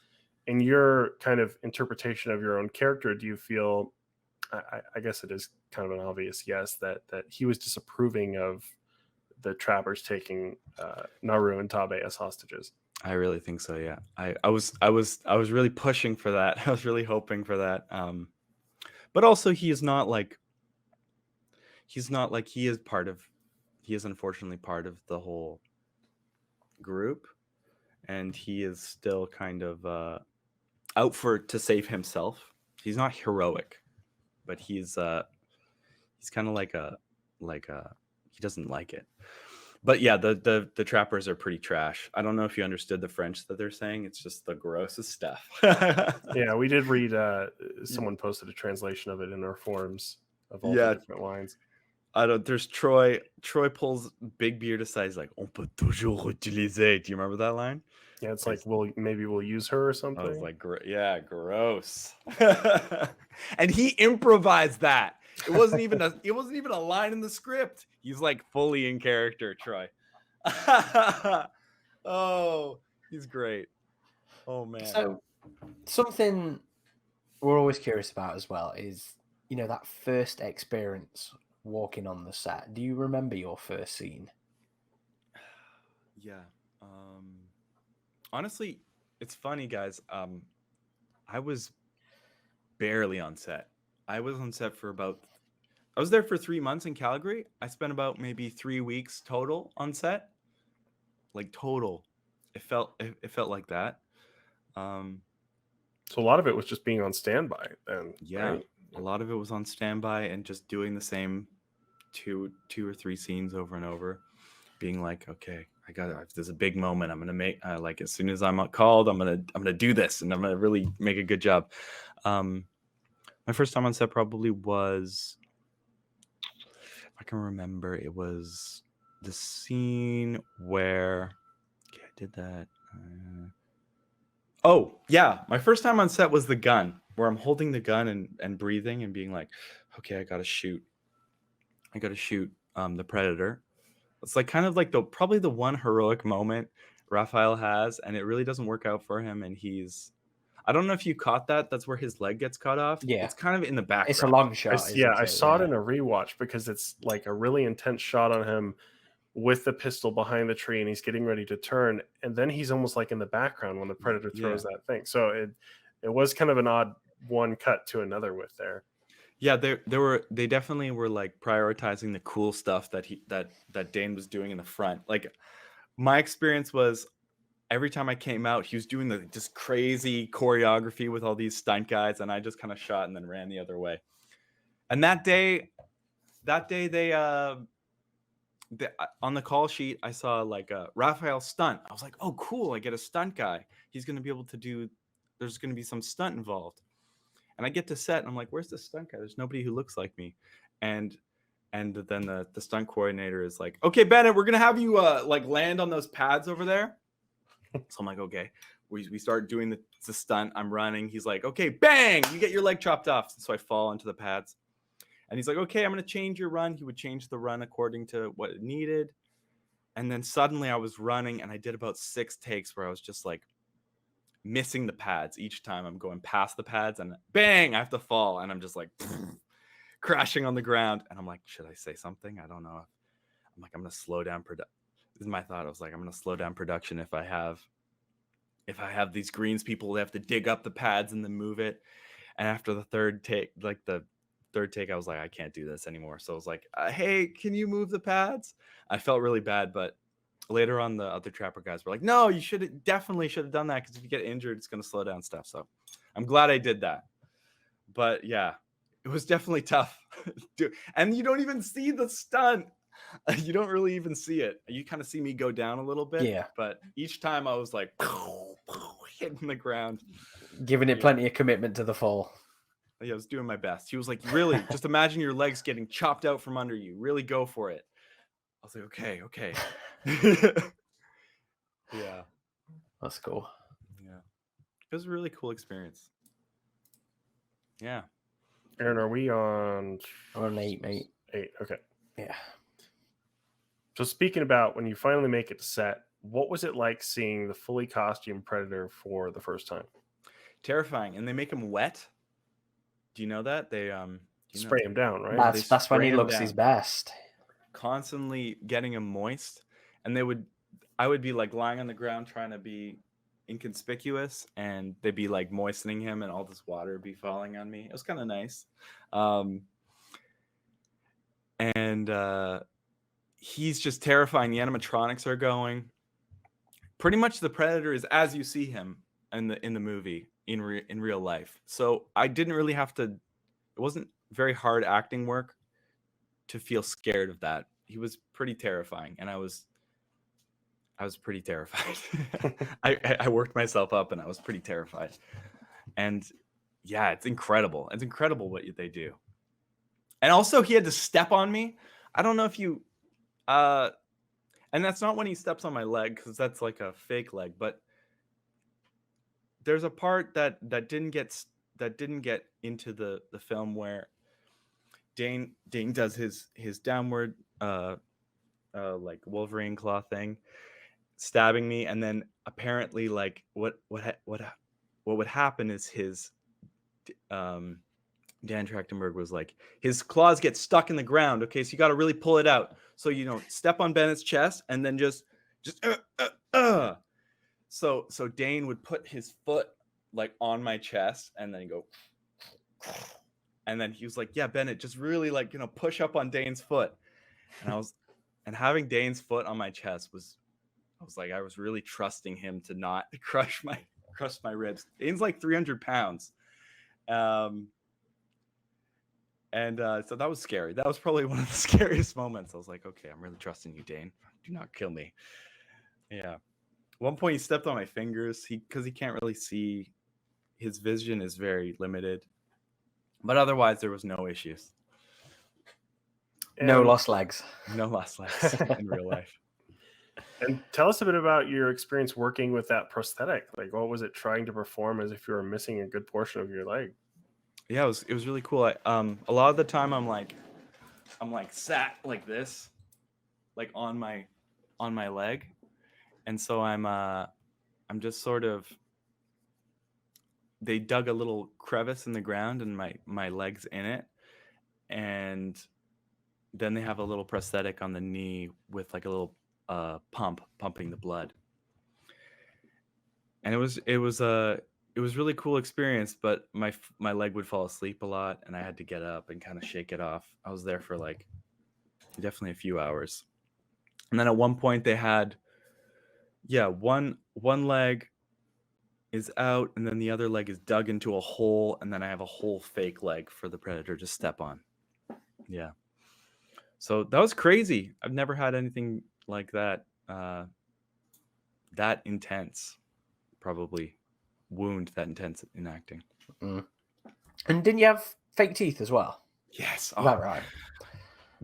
in your kind of interpretation of your own character, do you feel, I guess it is kind of an obvious yes, that he was disapproving of the trappers taking Naru and Tabe as hostages? I really think so. Yeah, I was really pushing for that. I was really hoping for that. But also he is unfortunately part of the whole group, and he is still kind of out to save himself. he's not heroic, but he's kind of like a he doesn't like it. But yeah, the trappers are pretty trash. I don't know if you understood the French that they're saying. It's just the grossest stuff. Yeah, we did read. Someone posted a translation of it in our forums of all the Yeah. different lines. I don't. There's Troy. Troy pulls Big Beard aside. He's like, "On peut toujours utiliser." Do you remember that line? Yeah, it's like maybe we'll use her or something. I was like, yeah, gross. And he improvised that. It wasn't even a line in the script. He's like fully in character, Troy. Oh, he's great. Oh man. So something we're always curious about as well is, you know, that first experience walking on the set. Do you remember your first scene? Yeah. Honestly, it's funny, guys. I was barely on set. I was on set for I was there for 3 months in Calgary. I spent about maybe 3 weeks total on set. Like total. It felt like that. So a lot of it was just being on standby then. Yeah. Right? A lot of it was on standby and just doing the same two or three scenes over and over, being like, okay, there's a big moment. I'm gonna make like as soon as I'm called, I'm gonna do this, and I'm gonna really make a good job. My first time on set probably was, if I can remember, it was the scene where I did that. Oh yeah, my first time on set was the gun, where I'm holding the gun and breathing and being like, okay, I gotta shoot the predator. It's like kind of like probably the one heroic moment Raphael has, and it really doesn't work out for him. And I don't know if you caught that. That's where his leg gets cut off. Yeah. It's kind of in the background. It's a long shot. I saw it in a rewatch because it's like a really intense shot on him with the pistol behind the tree, and he's getting ready to turn, and then he's almost like in the background when the predator throws that thing. So it was kind of an odd one cut to another with there. Yeah, they definitely were like prioritizing the cool stuff that Dane was doing in the front. Like my experience was every time I came out, he was doing the just crazy choreography with all these stunt guys, and I just kind of shot and then ran the other way. And that day they on the call sheet, I saw like a Raphael stunt. I was like, oh, cool. I get a stunt guy. He's going to be able to there's going to be some stunt involved. And I get to set and I'm like, where's the stunt guy? There's nobody who looks like me. And then the stunt coordinator is like, okay, Bennett, we're going to have you like land on those pads over there. So I'm like, okay. We start doing the stunt. I'm running. He's like, okay, bang, you get your leg chopped off. So I fall into the pads. And he's like, okay, I'm going to change your run. He would change the run according to what it needed. And then suddenly I was running and I did about 6 takes where I was just like missing the pads. Each time I'm going past the pads and bang, I have to fall. And I'm just like crashing on the ground. And I'm like, should I say something? I don't know. I'm like, I'm going to slow down production. This is my thought. I was like, I'm going to slow down production if I have these greens people, they have to dig up the pads and then move it. And after the third take, I was like, I can't do this anymore. So I was like, hey, can you move the pads? I felt really bad, but later on the other trapper guys were like, no, you definitely should have done that, because if you get injured, it's going to slow down stuff. So I'm glad I did that. But yeah, it was definitely tough. And you don't even see the stunt. You don't really even see it. You kind of see me go down a little bit. Yeah. But each time I was like hitting the ground. Giving it plenty of commitment to the fall. Yeah, I was doing my best. He was like, really, just imagine your legs getting chopped out from under you. Really go for it. I was like, okay. Yeah. That's cool. Yeah. It was a really cool experience. Yeah. Aaron, are we on? I'm on 8, mate. 8, okay. Yeah. So speaking about when you finally make it to set, what was it like seeing the fully costumed predator for the first time? Terrifying. And they make him wet. Do you know that? They spray him down, right? That's when he looks his best. Constantly getting him moist. And I would be like lying on the ground trying to be inconspicuous, and they'd be like moistening him and all this water would be falling on me. It was kind of nice. And he's just terrifying. The animatronics are going. Pretty much the predator is as you see him in the movie. in real life. So I didn't really have to. It wasn't very hard acting work to feel scared of that. He was pretty terrifying, and I was pretty terrified. I worked myself up, and I was pretty terrified. And yeah, it's incredible. It's incredible what they do. And also, he had to step on me. I don't know if you, and that's not when he steps on my leg, because that's like a fake leg. But there's a part that didn't get into the film where Dane does his downward like Wolverine claw thing, stabbing me, and then apparently like what would happen is his Dan Trachtenberg was like, his claws get stuck in the ground. Okay, so you got to really pull it out. So step on Bennett's chest and then just. So Dane would put his foot like on my chest and then go, and then he was like, yeah, Bennett, just really like push up on Dane's foot. And having Dane's foot on my chest I was really trusting him to not crush my ribs. Dane's like 300 pounds. So that was scary. That was probably one of the scariest moments. I was like, okay, I'm really trusting you, Dane. Do not kill me. Yeah. At one point he stepped on my fingers because he can't really see. His vision is very limited. But otherwise there was no issues. No lost legs. No lost legs in real life. And tell us a bit about your experience working with that prosthetic. Like, what was it trying to perform as if you were missing a good portion of your leg? Yeah, it was really cool. A lot of the time I'm like sat like this, like on my leg, and so I'm just sort of. They dug a little crevice in the ground and my leg's in it, and then they have a little prosthetic on the knee with like a little pumping the blood, and it was a really cool experience, but my leg would fall asleep a lot and I had to get up and kind of shake it off. I was there for like definitely a few hours. And then at one point they had one leg is out and then the other leg is dug into a hole, and then I have a whole fake leg for the predator to step on. Yeah. So that was crazy. I've never had anything like that that intense, probably wound that intense in acting. And didn't you have fake teeth as well? Yes. Is that right?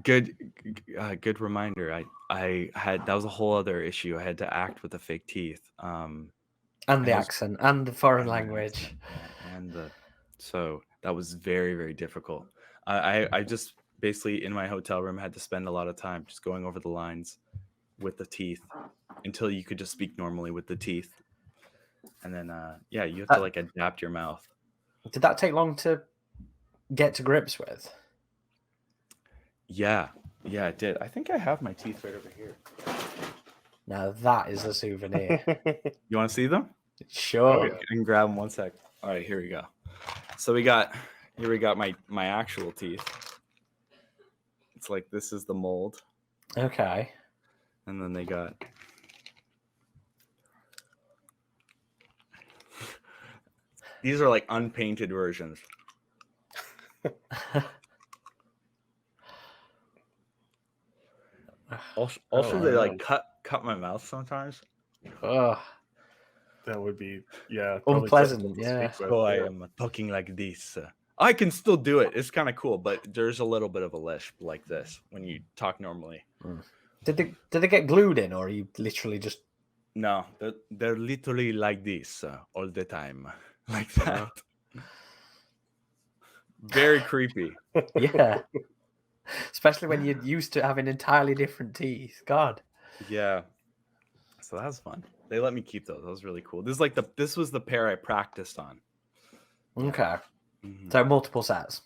Good reminder. I had, that was a whole other issue. I had to act with the fake teeth. And the accent and the foreign language. So that was very, very difficult. I just basically in my hotel room had to spend a lot of time just going over the lines with the teeth until you could just speak normally with the teeth. And then, you have to like adapt your mouth. Did that take long to get to grips with? Yeah, it did. I think I have my teeth right over here. Now that is a souvenir. You want to see them? Sure. Okay, I can grab them 1 sec. All right, here we go. So we got my actual teeth. It's like, this is the mold. Okay. And then they got these are like unpainted versions. Also they like cut my mouth sometimes. Oh, That would be, unpleasant. difficult to Yeah. speak with, So I am talking like this. I can still do it. It's kind of cool, but there's a little bit of a lisp like this when you talk normally. Did they get glued in, or are you literally just? No, they're literally like this all the time, like that. Very creepy. Yeah. Especially when you're used to having entirely different teeth. God. Yeah. So that was fun. They let me keep those. That was really cool. This was the pair I practiced on. Okay. Mhm. So multiple sets.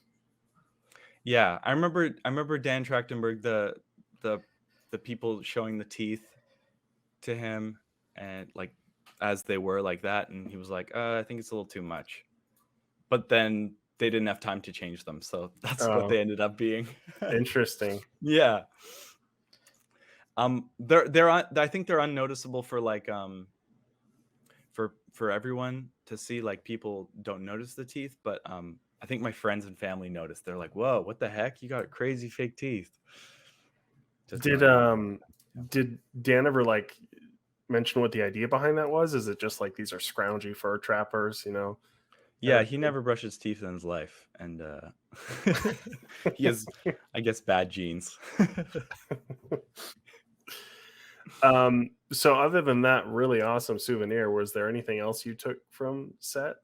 Yeah, I remember Dan Trachtenberg, the people showing the teeth to him and like as they were like that, and he was like, I think it's a little too much. But then they didn't have time to change them, so that's what they ended up being. Interesting. Yeah. I think they're unnoticeable for like for everyone to see. Like, people don't notice the teeth, but I think my friends and family noticed. They're like, "Whoa, what the heck? You got crazy fake teeth." Did Dan ever like mention what the idea behind that was? Is it just like these are scroungy fur trappers, you know? Yeah, he never brushed his teeth in his life, and he has, I guess, bad genes. So other than that really awesome souvenir, was there anything else you took from set?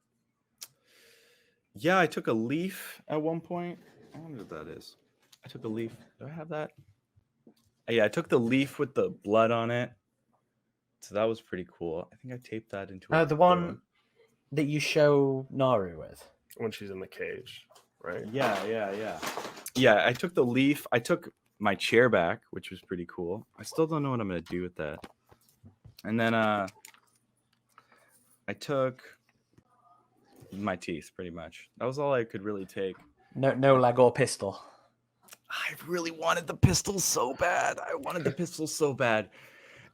Yeah, I took a leaf at one point. I wonder what that is. I took a leaf. Do I have that? Yeah, I took the leaf with the blood on it. So that was pretty cool. I think I taped that into a The one that you show Naru with. When she's in the cage, right? Yeah. I took the leaf. I took my chair back, which was pretty cool. I still don't know what I'm going to do with that. And then I took my teeth, pretty much. That was all I could really take. No leg or pistol. I really wanted the pistol so bad.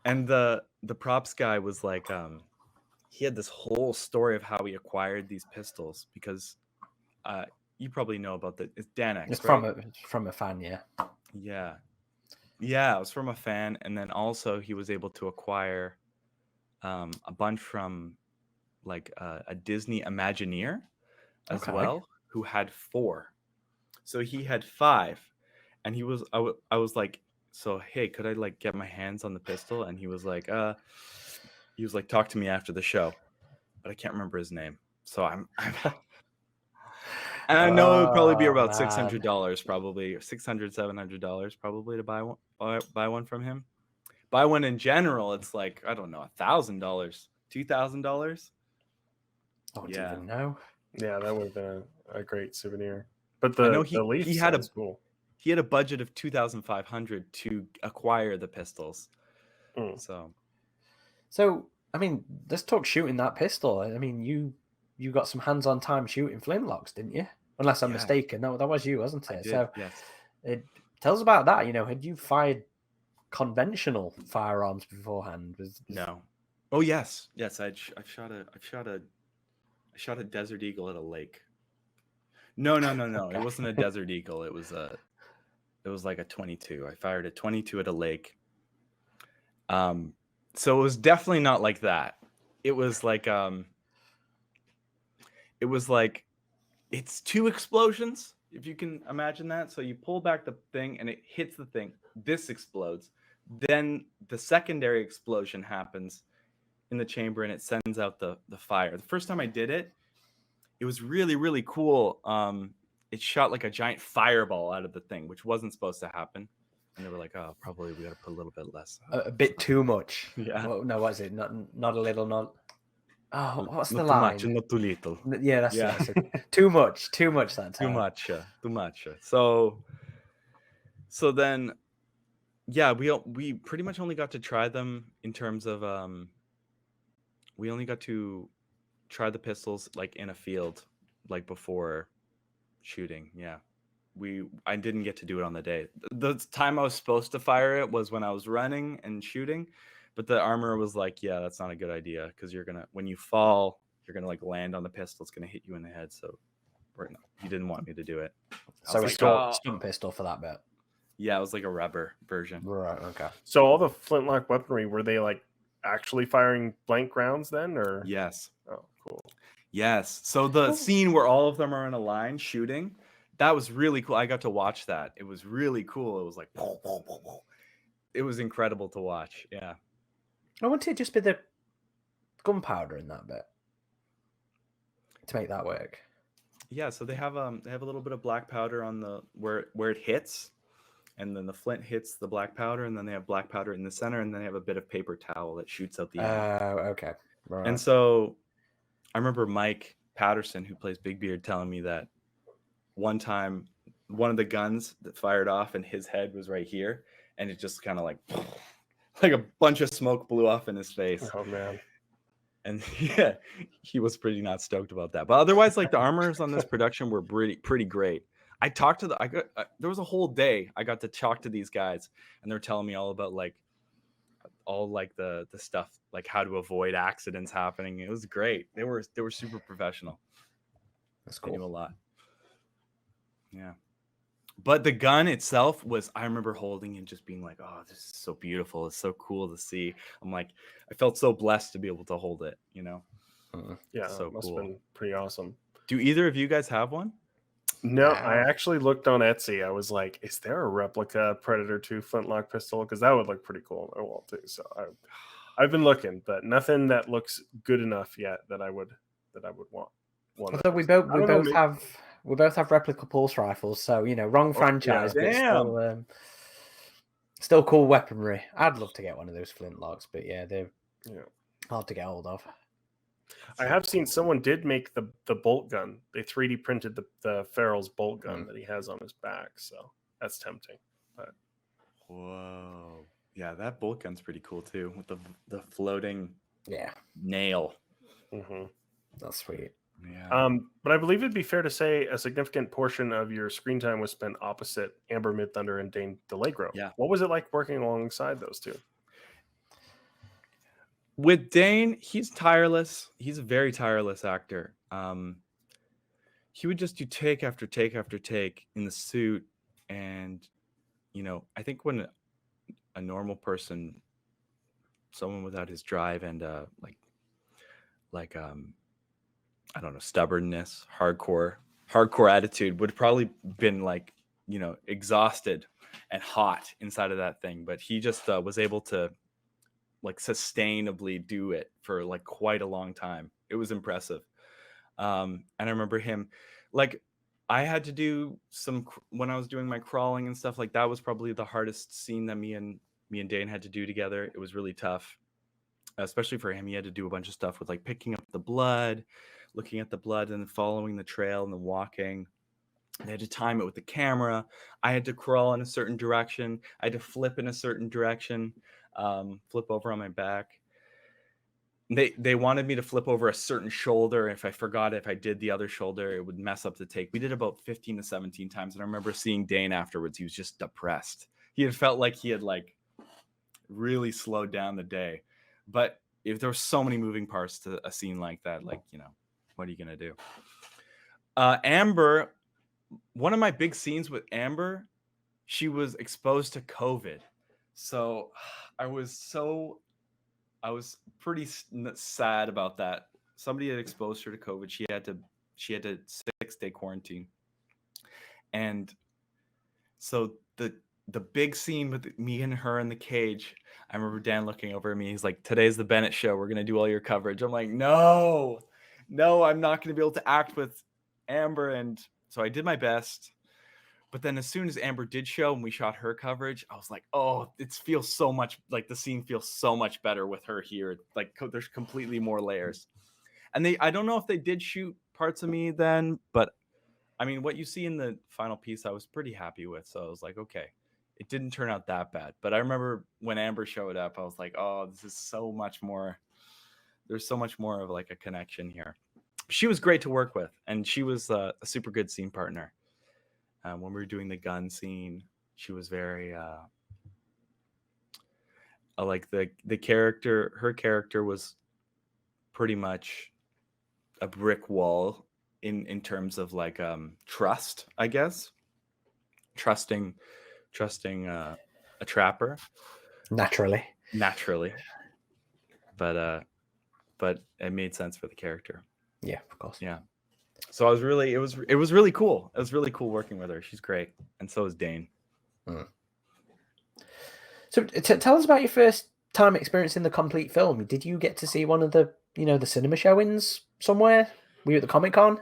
And the props guy was like, he had this whole story of how he acquired these pistols, because you probably know about that. It's Danex, It's right? from a fan, yeah. Yeah, it was from a fan, and then also he was able to acquire a bunch from like a Disney Imagineer as well, who had 4. So he had 5, and he was I was like, so hey, could I like get my hands on the pistol? And he was like, talk to me after the show, but I can't remember his name. So I'm and I know it would probably be about $600, probably $600-$700 probably to buy one from him. Buy one in general, it's like, I don't know, $1,000, $2,000. I don't even know. Yeah, that would have been a great souvenir. But I know the leaf sounds cool. He had a budget of $2,500 to acquire the pistols. So I mean, let's talk shooting that pistol. I mean, you got some hands-on time shooting flintlocks, didn't you? Unless I'm mistaken. No, that was you, wasn't it? I did, so yes. Tell us about that. You know, had you fired conventional firearms beforehand? No. Oh yes. I shot a Desert Eagle at a lake. No. Okay. It wasn't a Desert Eagle. It was like a 22. I fired a 22 at a lake. So it was definitely not like that. It was like it's 2 explosions, if you can imagine that. So you pull back the thing and it hits the thing. This explodes. Then the secondary explosion happens in the chamber and it sends out the fire. The first time I did it, it was really, really cool. It shot like a giant fireball out of the thing, which wasn't supposed to happen. And they were like, "Oh, probably we got to put a little bit less." A bit too much. Yeah. Well, no, what is it? Not a little, not. Oh, what's the not line? Too much, not too little. Yeah, that's it. Too much that time. Too much. So then, yeah, we pretty much only got to try them in terms of we only got to try the pistols like in a field, like before shooting. Yeah. I didn't get to do it on the day. The time I was supposed to fire it was when I was running and shooting, but the armorer was like, "Yeah, that's not a good idea, because when you fall, you're gonna like land on the pistol. It's gonna hit you in the head." So he didn't want me to do it. So we stunt pistol for that bit. Yeah, it was like a rubber version. Right. Okay. So all the flintlock weaponry, were they like actually firing blank rounds then, or? Yes. Oh, cool. Yes. So the scene where all of them are in a line shooting, that was really cool. I got to watch that. It was really cool. It was like, it was incredible to watch. Yeah. I want it just be the gunpowder in that bit to make that work. Yeah. So they have a little bit of black powder on the where it hits, and then the flint hits the black powder, and then they have black powder in the center, and then they have a bit of paper towel that shoots out the end. Oh, okay. Right. And so I remember Mike Patterson, who plays Big Beard, telling me that one time one of the guns that fired off and his head was right here, and it just kind of like a bunch of smoke blew off in his face. Oh man. And yeah, he was pretty not stoked about that. But otherwise, like, the armors on this production were pretty great. I talked to there was a whole day I got to talk to these guys, and they were telling me all about like all like the stuff, like how to avoid accidents happening. It was great. They were super professional. That's They knew a cool. lot. Yeah. But the gun itself I remember holding and just being like, oh, this is so beautiful. It's so cool to see. I'm like, I felt so blessed to be able to hold it, you know? Yeah, So it must cool. have been pretty awesome. Do either of you guys have one? No, I actually looked on Etsy. I was like, is there a replica Predator 2 flintlock pistol? Because that would look pretty cool on my wall too. So I've been looking, but nothing that looks good enough yet that I would want one. Although we both have replica pulse rifles, so wrong franchise, but still cool weaponry. I'd love to get one of those flintlocks, but yeah, they're hard to get hold of. I have seen someone did make the bolt gun. They 3D printed the Farrell's bolt gun that he has on his back, so that's tempting. But whoa, yeah, that bolt gun's pretty cool too, with the floating nail. Mm-hmm. That's sweet. Yeah. But I believe it'd be fair to say a significant portion of your screen time was spent opposite Amber Midthunder and Dane DeLegro. Yeah. What was it like working alongside those two? With Dane, he's tireless. He's a very tireless actor. He would just do take after take after take in the suit. And, I think when a normal person, someone without his drive and I don't know, stubbornness, hardcore attitude would probably been like, exhausted and hot inside of that thing. But he just was able to like sustainably do it for like quite a long time. It was impressive. And I remember him, like, I had to do when I was doing my crawling and stuff, like that was probably the hardest scene that me and Dane had to do together. It was really tough, especially for him. He had to do a bunch of stuff with like picking up the blood, looking at the blood, and then following the trail and then walking. They had to time it with the camera. I had to crawl in a certain direction. I had to flip in a certain direction, flip over on my back. They wanted me to flip over a certain shoulder. If I did the other shoulder, it would mess up the take. We did about 15 to 17 times. And I remember seeing Dane afterwards. He was just depressed. He had felt like he had like really slowed down the day. But if there were so many moving parts to a scene like that, like, what are you going to do? Amber, one of my big scenes with Amber, she was exposed to COVID. So I was pretty sad about that. Somebody had exposed her to COVID. She had to 6-day quarantine. And so the big scene with me and her in the cage, I remember Dan looking over at me. He's like, today's the Bennett show. We're going to do all your coverage. I'm like, no, I'm not going to be able to act with Amber. And so I did my best. But then as soon as Amber did show and we shot her coverage, I was like, oh, it feels so much like the scene feels so much better with her here. Like there's completely more layers. And I don't know if they did shoot parts of me then, but I mean, what you see in the final piece, I was pretty happy with. So I was like, okay, it didn't turn out that bad. But I remember when Amber showed up, I was like, oh, this is so much more. There's so much more of like a connection here. She was great to work with. And she was a super good scene partner. When we were doing the gun scene, she was very like the character. Her character was pretty much a brick wall in terms of like trust, I guess. Trusting a trapper. Naturally. But it made sense for the character. Yeah, of course. Yeah. So it was really cool. It was really cool working with her. She's great. And so is Dane. So tell us about your first time experiencing the complete film. Did you get to see one of the cinema showings somewhere? Were you at the Comic-Con?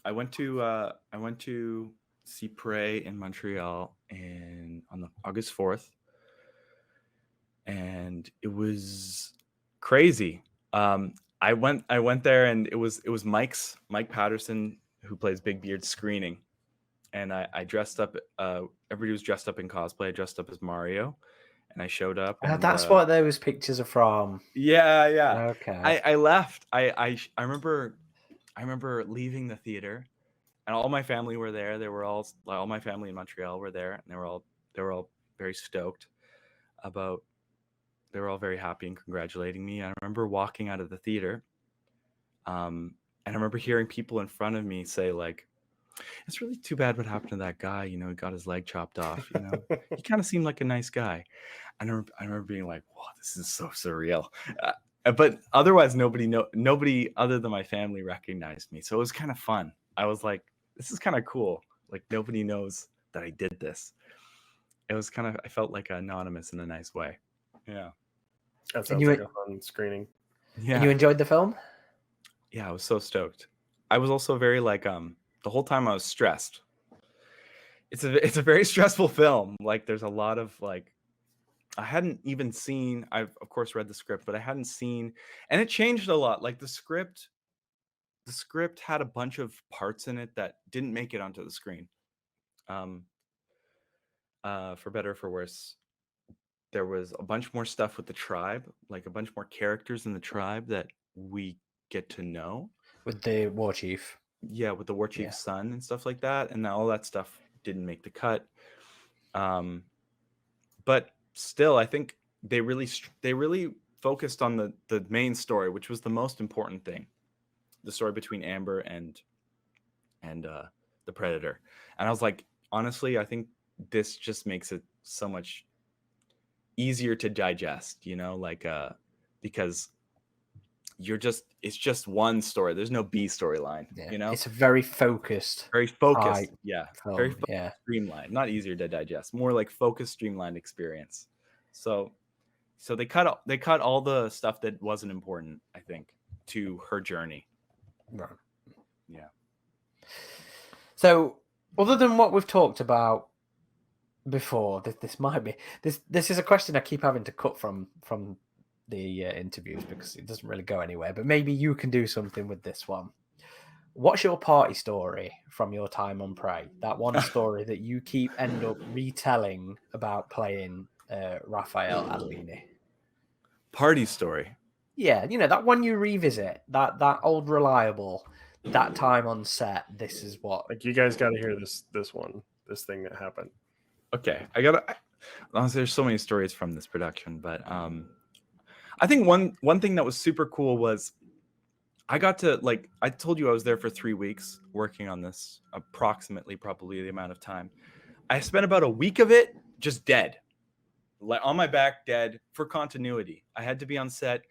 I went to see Prey in Montreal on August 4th. And it was crazy. I went there and it was Mike Patterson, who plays Big Beard, screening. And I dressed up, everybody was dressed up in cosplay. I dressed up as Mario and I showed up. And, that's what those pictures are from. Yeah. Okay. I left. I remember leaving the theater and all my family were there. They were all my family in Montreal were there, and they were all very stoked about very happy and congratulating me. I remember walking out of the theater, and I remember hearing people in front of me say, like, it's really too bad what happened to that guy. He got his leg chopped off. He kind of seemed like a nice guy. I remember being like, "Wow, this is so surreal." But otherwise, nobody other than my family recognized me. So it was kind of fun. I was like, "This is kind of cool." Like nobody knows that I did this. It was I felt like anonymous in a nice way. Yeah. That sounds like a fun screening. Yeah. And you enjoyed the film? Yeah, I was so stoked. I was also very the whole time I was stressed. It's a very stressful film. Like there's a lot of I hadn't even seen, I've of course read the script, but I hadn't seen, and it changed a lot. Like the script had a bunch of parts in it that didn't make it onto the screen. For better or for worse, there was a bunch more stuff with the tribe, like a bunch more characters in the tribe that we get to know. With the war chief. Yeah, with the war chief's son and stuff like that. And all that stuff didn't make the cut. But still, I think they really focused on the main story, which was the most important thing. The story between Amber and the Predator. And I was like, honestly, I think this just makes it so much easier to digest, because it's just one story. There's no B storyline, It's a very focused, very focused, film, very focused, streamlined, not easier to digest, more like focused, streamlined experience. So they cut all the stuff that wasn't important, I think, to her journey. Right. Yeah. So other than what we've talked about before, this might be this is a question I keep having to cut from the interviews because it doesn't really go anywhere, but maybe you can do something with this one. What's your party story from your time on Prey? That one story that you end up retelling about playing Raphael Adolini. Party story. Yeah, that one you revisit, that old reliable, that time on set. This is what, like, you guys got to hear this thing that happened. Okay, there's so many stories from this production, but I think one thing that was super cool was I got to, I told you I was there for 3 weeks working on this, approximately, probably the amount of time. I spent about a week of it just dead, on my back, dead, for continuity. I had to be on set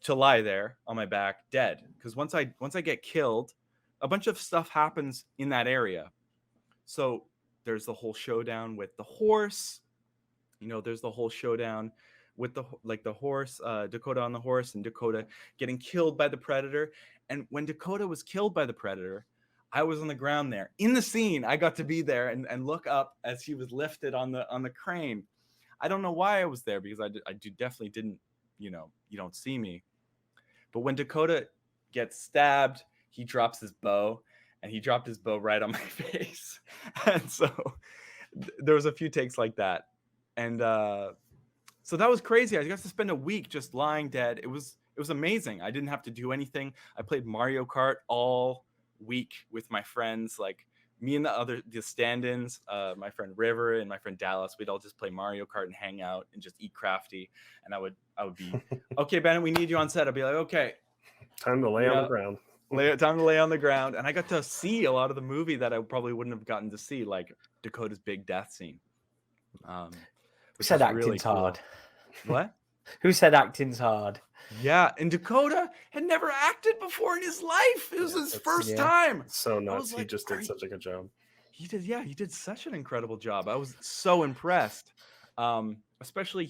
to lie there on my back, dead, because once I get killed, a bunch of stuff happens in that area. So there's the whole showdown with the horse. There's the whole showdown with the horse, Dakota on the horse, and Dakota getting killed by the Predator. And when Dakota was killed by the Predator, I was on the ground there in the scene. I got to be there and look up as he was lifted on the crane. I don't know why I was there, because I definitely didn't, you don't see me. But when Dakota gets stabbed, he drops his bow, and he dropped his bow right on my face. And so there was a few takes like that. And so that was crazy. I got to spend a week just lying dead. It was amazing. I didn't have to do anything. I played Mario Kart all week with my friends, like me and the stand-ins, my friend River and my friend Dallas. We'd all just play Mario Kart and hang out and just eat crafty. And I would be, okay, Bennett, we need you on set. I'd be like, okay, time to lay on the ground. Time to lay on the ground. And I got to see a lot of the movie that I probably wouldn't have gotten to see, like Dakota's big death scene. Who said acting's hard? What? Who said acting's hard? Yeah, and Dakota had never acted before in his life. It was his first time. So nuts. He just did such a good job. He did such an incredible job. I was so impressed. Especially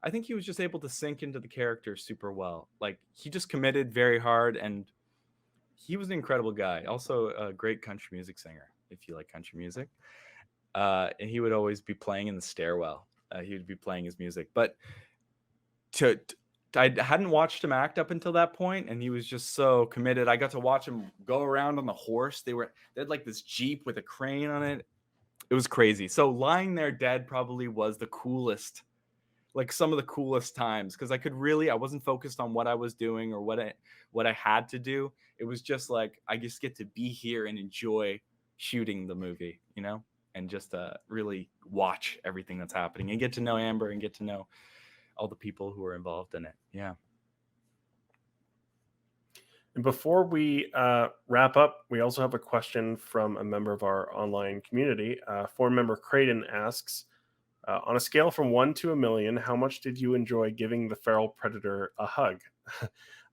I think he was just able to sink into the character super well. Like, he just committed very hard, and he was an incredible guy. Also a great country music singer, if you like country music. And he would always be playing in the stairwell. He would be playing his music. But I hadn't watched him act up until that point, and he was just so committed. I got to watch him go around on the horse. They had like this Jeep with a crane on it. It was crazy. So lying there dead probably was the coolest, like some of the coolest times, because I wasn't focused on what I was doing or what I had to do. It was just like, I just get to be here and enjoy shooting the movie, and just really watch everything that's happening and get to know Amber and get to know all the people who are involved in it. Yeah. And before we wrap up, we also have a question from a member of our online community. Forum member Creighton asks, on a scale from 1 to 1,000,000, how much did you enjoy giving the feral predator a hug?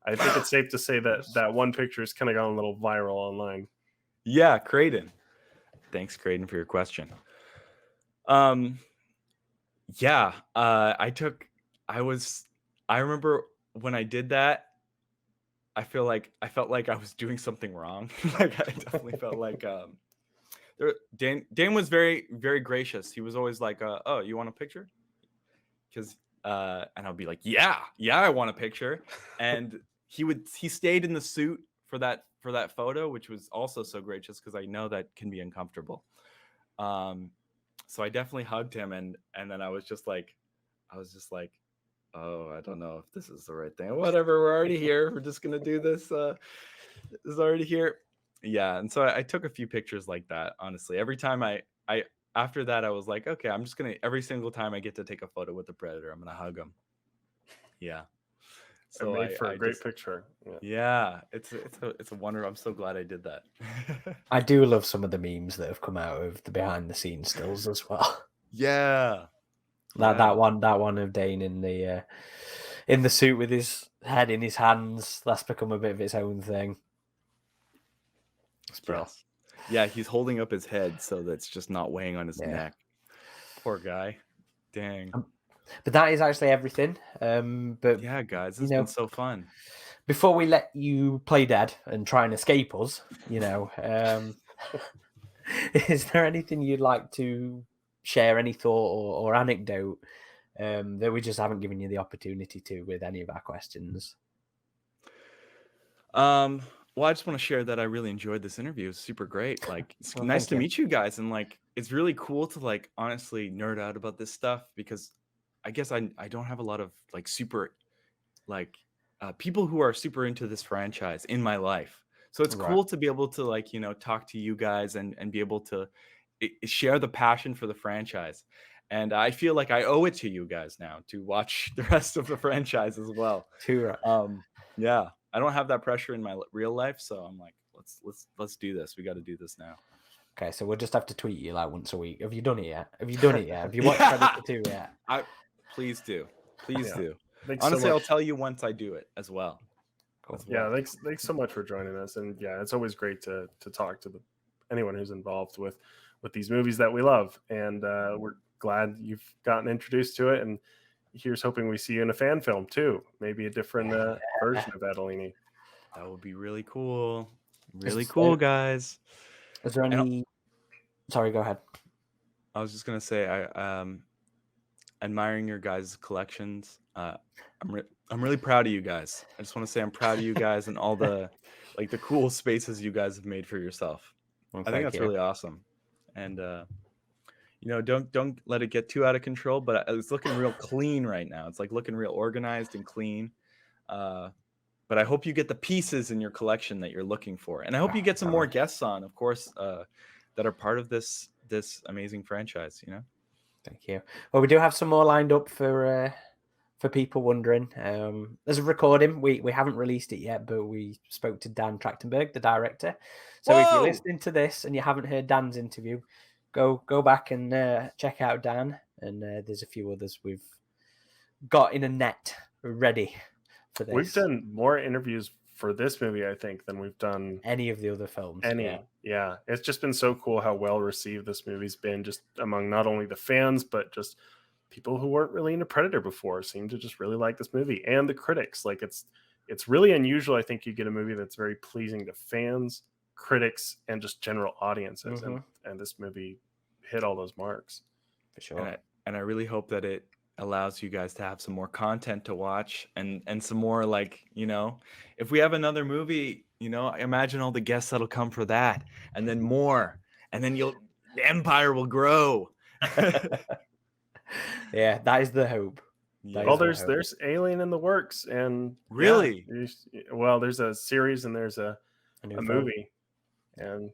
I think it's safe to say that one picture has kind of gone a little viral online. Yeah, Creighton. Thanks, Creighton, for your question. Yeah, I remember when I did that, I felt like I was doing something wrong. Like I definitely felt like Dan was very, very gracious. He was always like, "Oh, you want a picture?" Because and I'll be like, "Yeah, I want a picture." And he stayed in the suit for that photo, which was also so gracious because I know that can be uncomfortable. So I definitely hugged him, and then I was just like, oh, I don't know if this is the right thing. Whatever, we're already here. We're just gonna do this. This is already here. Yeah, and so I took a few pictures like that. Honestly, every time I after that I was like, okay, I'm just gonna every single time I get to take a photo with the predator, I'm gonna hug him. Yeah. So it made for a great picture. Yeah, it's a wonder. I'm so glad I did that. I do love some of the memes that have come out of the behind the scenes stills as well. Yeah. That one of Dane in the suit with his head in his hands, that's become a bit of its own thing. It's brilliant. Yes. Yeah, he's holding up his head so that's just not weighing on his neck. Poor guy. Dang. But that is actually everything. But yeah, guys, this has been so fun. Before we let you play dead and try and escape us, is there anything you'd like to share, any thought or anecdote that we just haven't given you the opportunity to with any of our questions? Well, I just want to share that I really enjoyed this interview. It's super great. Like, it's nice to meet you guys, and like, it's really cool to like honestly nerd out about this stuff because I guess I don't have a lot of like super like people who are super into this franchise in my life. So it's cool to be able to like, talk to you guys and be able to share the passion for the franchise. And I feel like I owe it to you guys now to watch the rest of the franchise as well. Yeah, I don't have that pressure in my real life, so I'm like, let's do this. We got to do this now. Okay, so we'll just have to tweet you like once a week. Have you done it yet? Have you watched Predator 2 yet? Please do. Please do. Thanks Honestly, so I'll tell you once I do it as well. Cool. Yeah, thanks so much for joining us. And yeah, it's always great to talk to anyone who's involved with these movies that we love. And we're glad you've gotten introduced to it. And here's hoping we see you in a fan film too. Maybe a different version of Adolini. That would be really cool. Really cool, guys. Is there any... Sorry, go ahead. I was just going to say, admiring your guys' collections. I'm really proud of you guys. I just want to say I'm proud of you guys and all the like the cool spaces you guys have made for yourself. I think that's really awesome. And don't let it get too out of control, but it's looking real clean right now. It's like looking real organized and clean. But I hope you get the pieces in your collection that you're looking for. And I hope you get some more guests on, of course, that are part of this amazing franchise, Thank you. Well, we do have some more lined up for people wondering. There's a recording. We haven't released it yet, but we spoke to Dan Trachtenberg, the director. So if you're listening to this and you haven't heard Dan's interview, go back and check out Dan. And there's a few others we've got in a net ready for this. We've done more interviews for this movie, I think, than we've done any of the other films. Yeah. It's just been so cool how well received this movie's been, just among not only the fans, but just people who weren't really into Predator before seem to just really like this movie, and the critics. Like it's really unusual. I think you get a movie that's very pleasing to fans, critics, and just general audiences. And this movie hit all those marks. For sure. And I really hope that it allows you guys to have some more content to watch and some more, like, if we have another movie, imagine all the guests that'll come for that, and then more, and then the empire will grow. Yeah, that is the hope. Well, there's Alien in the works, and really, there's a series and there's a movie, and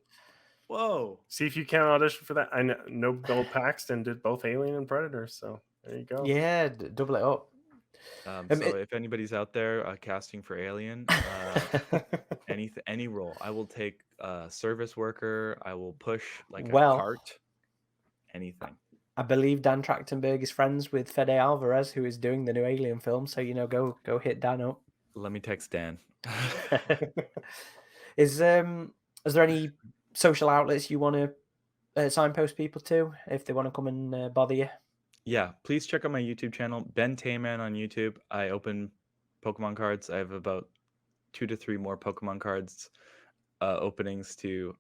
see if you can audition for that. I know Bill Paxton did both Alien and Predator, so there you go. Yeah, double it up. So if anybody's out there casting for Alien, any role, I will take service worker. I will push like a Well, cart. Anything. I believe Dan Trachtenberg is friends with Fede Alvarez, who is doing the new Alien film. So go hit Dan up. Let me text Dan. Is there any social outlets you want to signpost people to if they want to come and bother you? Yeah, please check out my YouTube channel, Ben Tayman on YouTube. I open Pokemon cards. I have about 2 to 3 more Pokemon cards openings to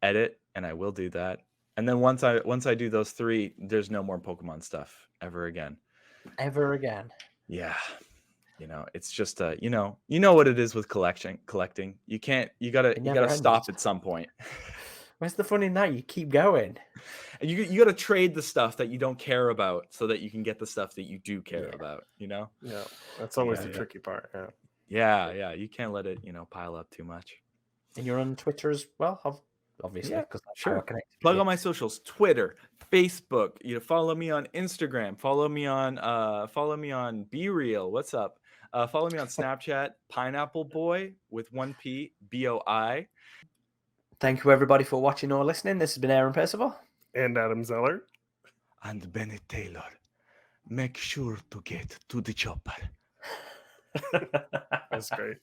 edit, and I will do that. And then once I do those 3, there's no more Pokemon stuff ever again. Ever again? Yeah. It's just you know what it is with collecting. You gotta stop at some point. Where's the fun in that? You keep going. And you gotta trade the stuff that you don't care about so that you can get the stuff that you do care about, Yeah, that's always the tricky part. Yeah, you can't let it pile up too much. And you're on Twitter as well, obviously. Yeah, sure. Connect. Plug on my socials: Twitter, Facebook. Follow me on Instagram. Follow me on Be Real. What's up? Follow me on Snapchat, Pineapple Boy with 1 P, BOI. Thank you everybody for watching or listening. This has been Aaron Percival And Adam Zeller. And Bennett Taylor. Make sure to get to the chopper. That's great.